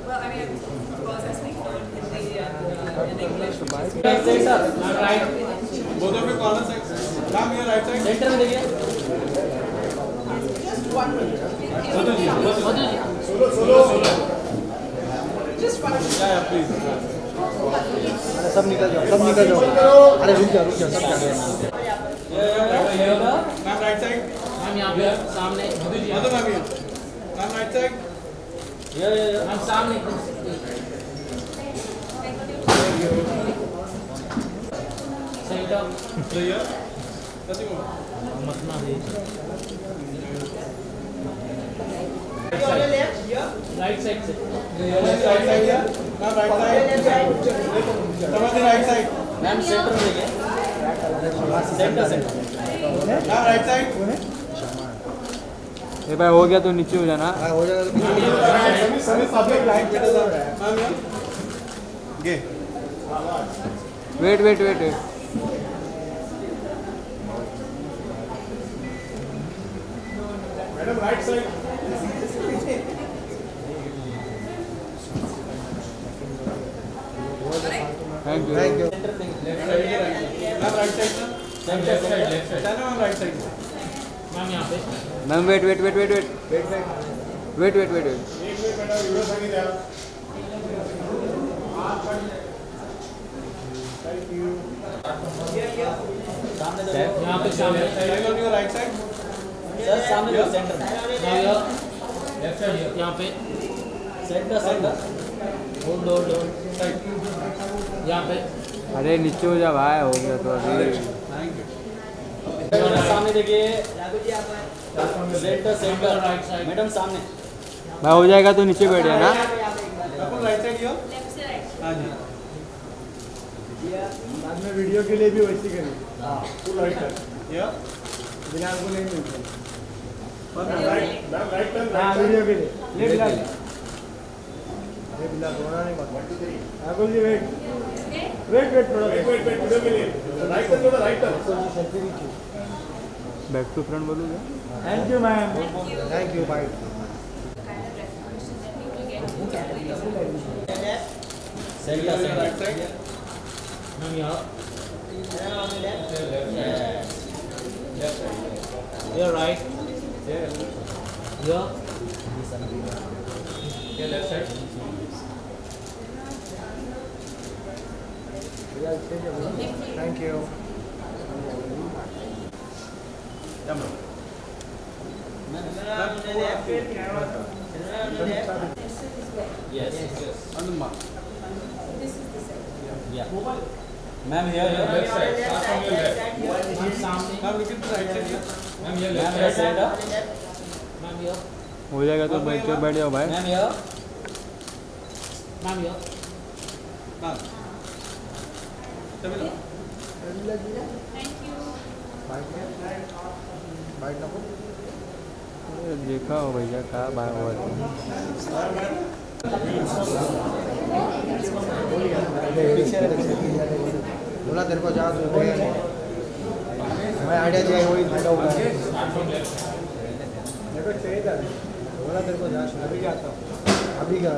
Well, I mean, of course, I speak fluent Hindi and English. Right side, right. Both of you corner side. Ma'am, here right side. Center में देखिए. Just 1 minute. Solo. Just 1 minute. Yeah, please. अरे सब निकल जाओ. अरे रुक जाओ सब जा रहे हैं. Ma'am right side. मैम यहाँ पे सामने. Madhu ma'am here. Ma'am right side. Ma'am सामने. Center. Here. Nothing more. मतना है. On your left, here. Right side से. Right side here. Ma'am right side. Somebody right side. Ma'am centre में देखिए. Center. Ma'am right side. ये भाई हो गया तो नीचे हो जाना. हो जाएगा. सभी लाइन पे तो मैम यार. गे. Wait. Madam right side. Thank you. Left side here. Ma'am right side. Left side. Ma'am right side. Ma'am यहाँ पे. Ma'am wait. Wait. वेट. बेटा वीडियो बनी रहा. Thank you. यहाँ पे सामने. Line on your right side. Sir सामने centre. Left side यहाँ पे. सेंटर. होल्ड. यहाँ पे. अरे नीचे हो जा भाई, हो गया तो अभी. सामने देखिए. Centre right side. मैडम सामने. भाई हो जाएगा तो नीचे बैठ जाना. अपन राइट साइड यो. हाँ जी. बाद में वीडियो के लिए भी वैसे करें. हाँ. Full right side. या. बिना को नहीं मिलता. Right turn. हाँ वीडियो के लिए. ले बिला. बिला थोड़ा नहीं बात. 1 2 3. राहुल जी वेट थोड़ा. वेट वीडियो के लिए. राइट टर्न थोड़ा right turn. Back to front बोलोगे. Thank you ma'am. Thank you bye. Centre right side. Ma'am यहाँ. Here right. Here. Here left side. Thank you. Yes. On the mark. Yeah. Ma'am here. Left side. Start from your left. Ma'am सामने. Ma'am look at the right side here. Ma'am here Ma'am left right side. side. Ma'am here. हो जाएगा तो बैठ जाओ भाई। Ma'am ये ma'am ये देखा हो भैया कहाँ बाहर हुआ बोला तेरे को जा मैं आइडिया दिया वही फायदा हुआ है। मेरे को चाहिए था बोला तेरे को जा अभी क्या आता अभी क्या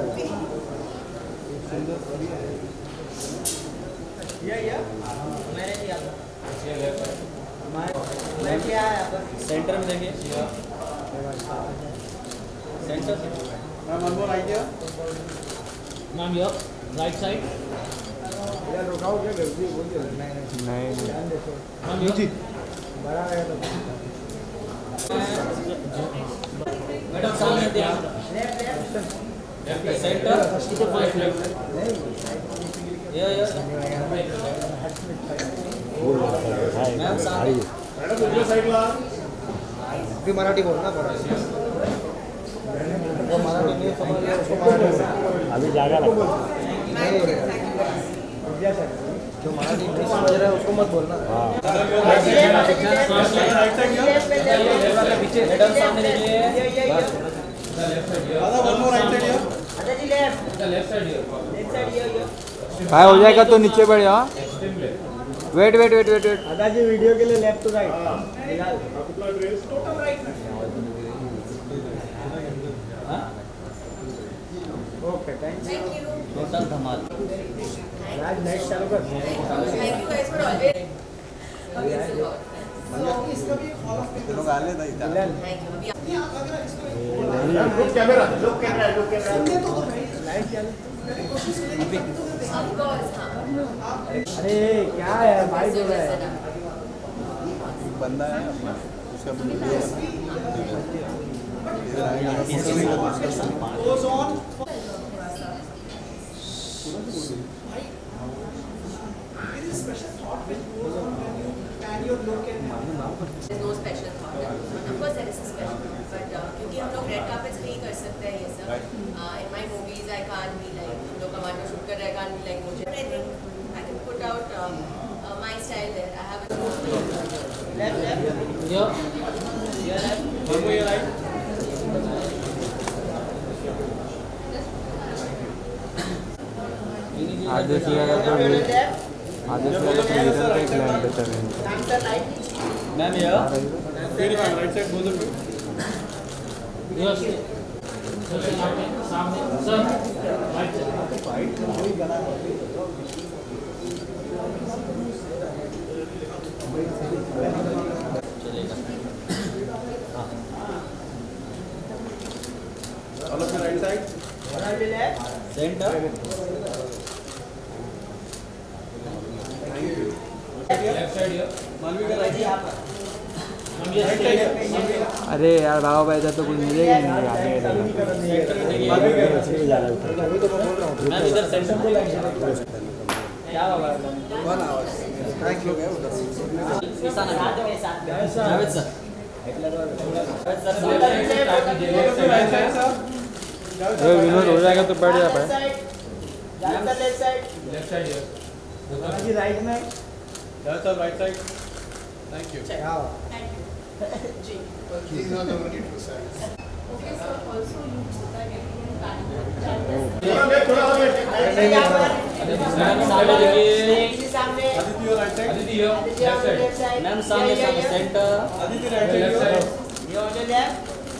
मैंने किया था मैं क्या आया सेंटर में देखिए centre ma'am one more idea ma'am ये राइट साइड यार रुकाओ क्या गलती बोल दिया नहीं मैम ये बड़ा है तो मैडम सामने दिया सेंटर ये मैम सामने मैडम दूसरी साइड ला भी मराठी बोलना पड़ा वो मराठी नहीं समझ रहे उसको मराठी अभी जागा लगता नहीं जो मराठी नहीं समझ रहा है उसको मत बोलना। मैडम सामने देखिए भाई हो जाएगा तो नीचे बैठ जाओ। Wait wait wait wait wait दादाजी वीडियो के लिए left to right okay thank you total धमाल राज नेक्स्ट चालू कर इसका भी हॉल ऑफ फेम लोग आले नहीं लुक कैमरा लाइट चालू अरे क्या है भाई जो है बंदा है उसका There's no special thought. Of course there is a special thought, but क्योंकि हम लोग रेड कार्पेट्स पे ही कर सकते हैं ये सब. In my movies I can't be like हम लोग कमांडो शूट कर रहे हैं, can't be like मुझे. I think I can put out my style there. I have a left. Yeah. Left. One more right. आदेश लगा तो आदेश लगा तो इधर का एक लाइन पे चलेंगे। मैम ये राइट साइड बोल दो यस सामने सर राइट साइड चलेगा all of right side centre left side ये मालवी का राइट यहां पर अरे यार बाबा भाई इधर तो कुछ मिलेगा नहीं आगे मैम इधर सेंटर पे क्या बाबा one hour thank you Javed sir Vinod हो जाएगा तो बैठ जा पाए। लेफ्ट साइड जी राइट में sir right side thank you These are the only two sides. Okay, so also you both are getting in ma'am सामने देखिए सामने आदित्य राइट साइड अदिति यो लेफ्ट साइड मैम सामने सामने सेंटर आदित्य राइट साइड ये on the left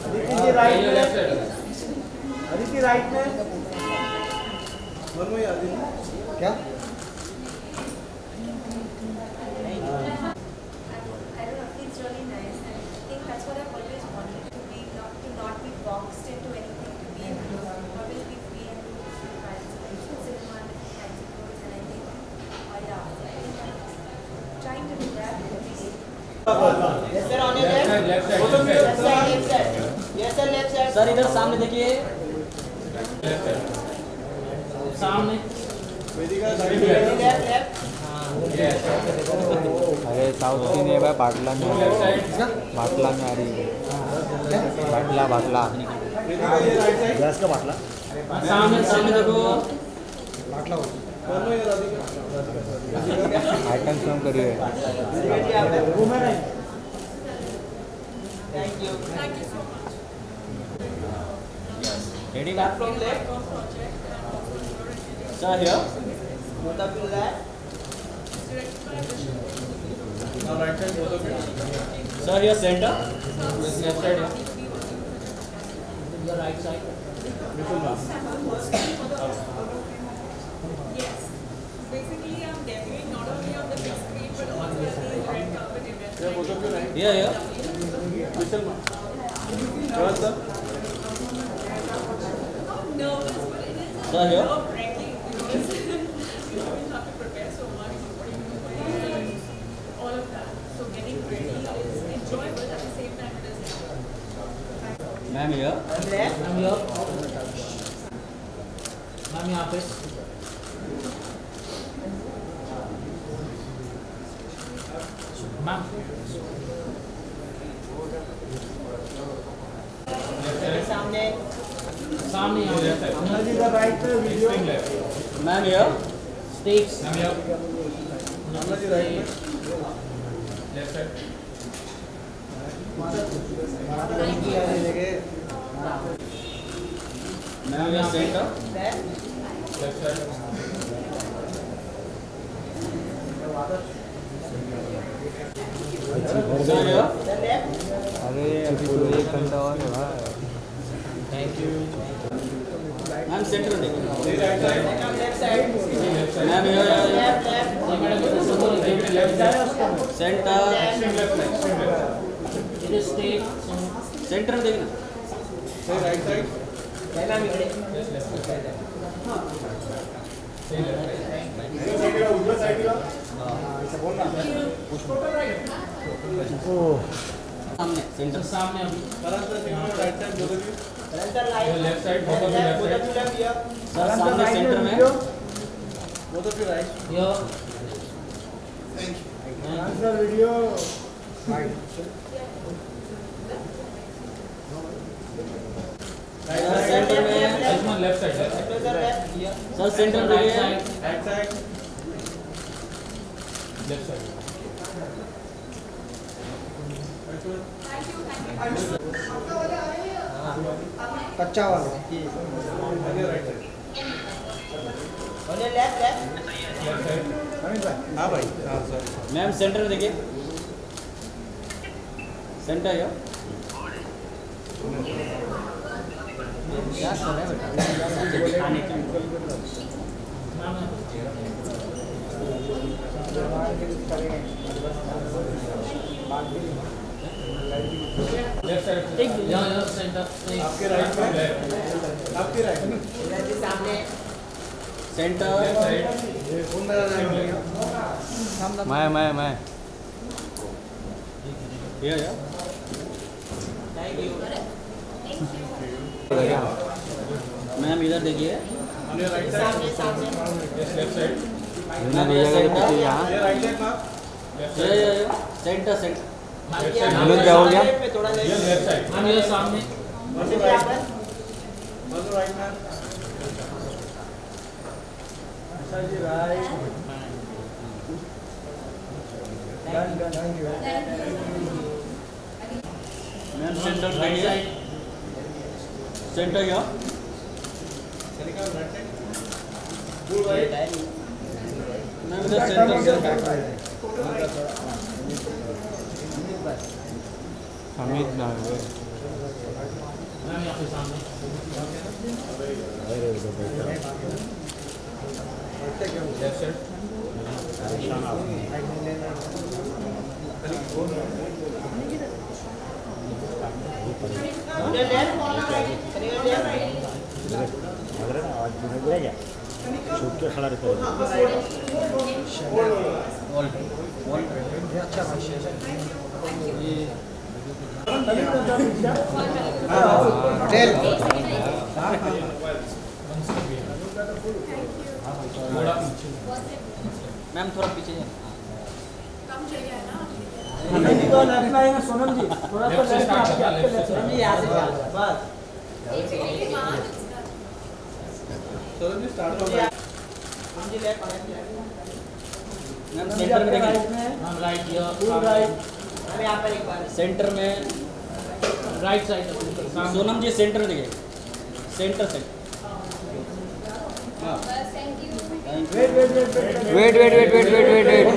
Aditi ji right में left side Aditi right में one more Aditya क्या सर इधर सामने देखिए सामने अरे साउथ की नहीं है भाई, बाटला में आ रही है। बाटला में आ रही है, बाटला बाटला गैस का बाटला सामने सामने देखो आइटम कम करिए thank you so much ready back from left sir here both of you left now right side both of you sir here center left side here your right side Yes. Basically, I'm debuting not only on the big screen but also at the red carpet event. Yeah, both of you right. yeah Vishal ma sir Nervous, but it is sir here nerve-wracking because you have to prepare so much for what you're going to wear and all of that. So getting ready is enjoyable at the same time it is nerve. ma'am here ma'am here ma'am यहाँ पे ma'am सामने सामने यहाँ पे अमर जी का right पे video ma'am here stakes ma'am here Amar ji right पे left side ma'am here center left side sir here अरे अभी तो 1 घंटा और है भाई thank you ma'am center में देखिए right side left side ma'am here center it is state center में देखना सही राइट साइड ma'am इकडे उजव्या साइडला बोल ना सामने सेंटर सामने अभी right side both of you centre line left side both of you left side sir सामने सेंटर में both of you right yo thank you answer video centre में लेफ्ट साइड सर सेंटर में right side left side कच्चा वाला हाँ भाई हाँ sir ma'am centre में देखिए सेंटर या क्या कर रहे हैं बेटा खाने के लेफ्ट साइड यहाँ सेंटर आपके राइट में आपके राइट में सामने सेंटर मैं या मैम इधर देखिए right side left side ma'am ये सेंटर यहाँ राइट साइड ना सेंटर सेंटर विनोद क्या हो गया थोड़ा ये लेफ्ट साइड मैम ये सामने बस राइट मैम अच्छा जी राइट मैम सेंटर देखिए सेंटर या मैम इधर सेंटर अमित ना हुए मैम यहाँ पे सामने लेफ्ट साइड छुप के खड़ा रहता मैम थोड़ा पीछे कम जगह है ना सोनम जी थोड़ा सा लेफ्ट में आपके लेफ्ट में यहाँ से बस मैम सेंटर में देखिए, हम राइट सेंटर में right side. Sonam ji centre में देखिए, सेंटर से। Wait wait wait wait wait wait wait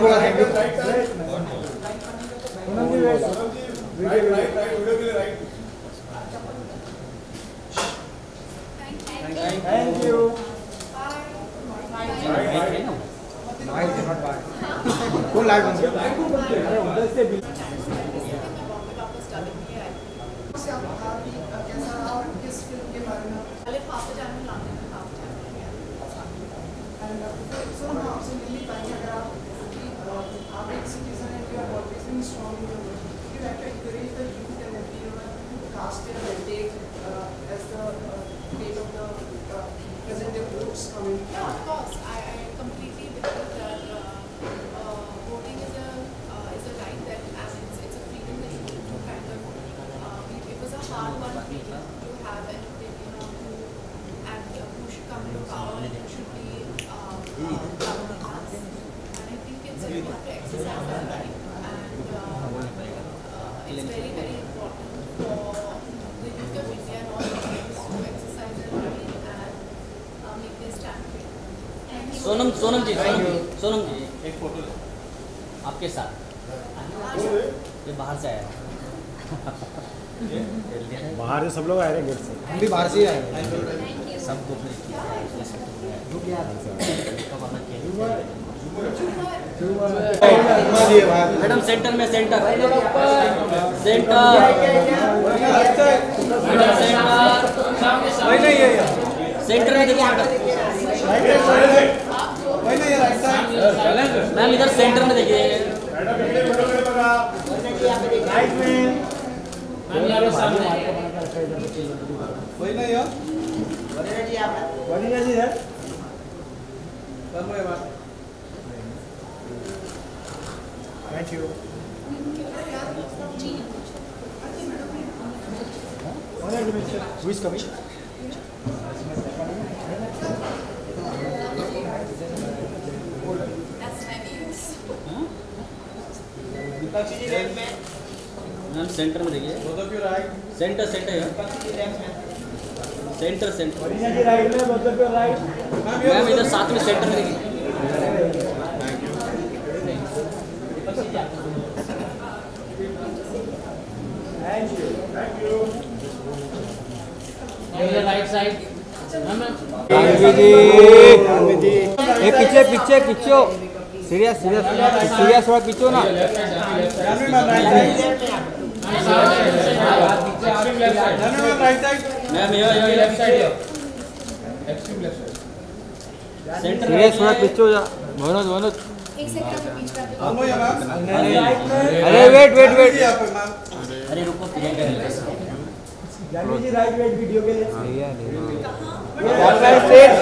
thank you. कौन लाइव बंद किया? अरे उधर से भी Yeah, of course. I completely believe that voting is a right that, as it's a freedom that you need to kind of. It was a hard-won freedom to have an opinion on who should come to power and who should be governing us. And I think it's important to exercise that right. And it's very, very important for the youth of India and all Indians to exercise their right and make their stand. Sonam जी एक photo आपके साथ। ये बाहर से आया। बाहर से सब लोग आए हैं गेट से। हम भी बाहर से ही आए हैं। सबको मैडम सेंटर में सेंटर सेंटर में देखिए मैम इधर सेंटर में देखिए। कोई नहीं हो? वनीला जी है? Thank you. Who is coming? Ma'am centre में देखिए। सेंटर मैम इधर साथ में सेंटर में देखिए। Right side. पीछे सीरियस थोड़ा पीछे ना। सीरियस थोड़ा पीछे हो जा। मनोज अरे वेट अरे रुको जानवी जी राइट वीडियो के लिए।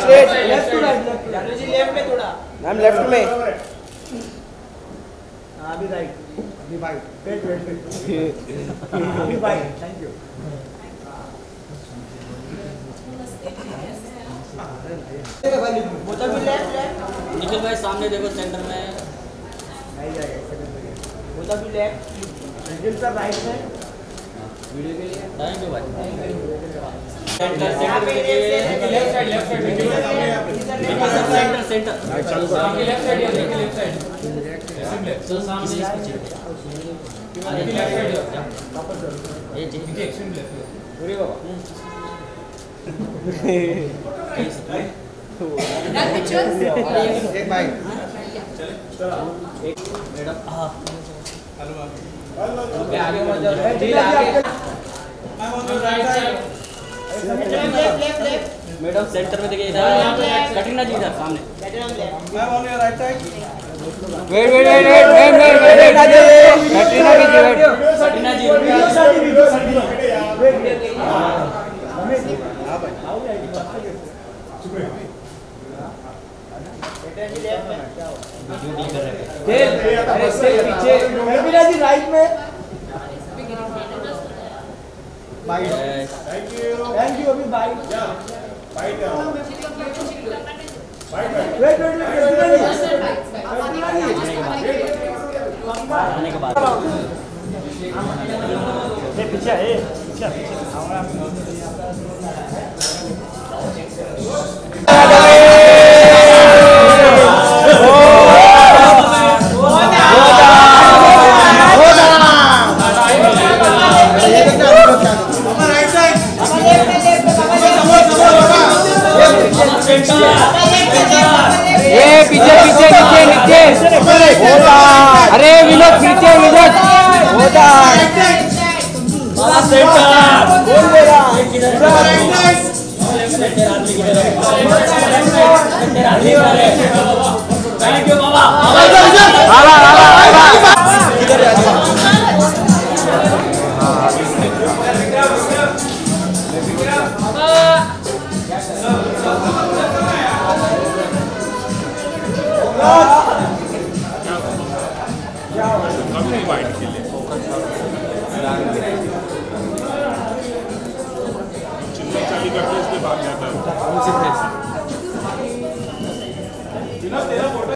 Straight left to right. Janvi ji left में थोड़ा। मैम लेफ्ट में। अभी राइट अभी भाई वेट अभी भाई थैंक यू। निखिल भाई सामने देखो सेंटर में। निखिल सर राइट में। वीडियो के लिए थैंक यू भाई। सेंटर एक भाई मैडम मैडम सेंटर में देखिए इधर कटरीना जी इधर सामने। वेट कटरीना जी राइट में। Thank you, अभी bye. आने के बाद पीछे पीछे पीछे नीचे नीचे अरे विनोद पीछे विनोद होता कभी वाइट के लिए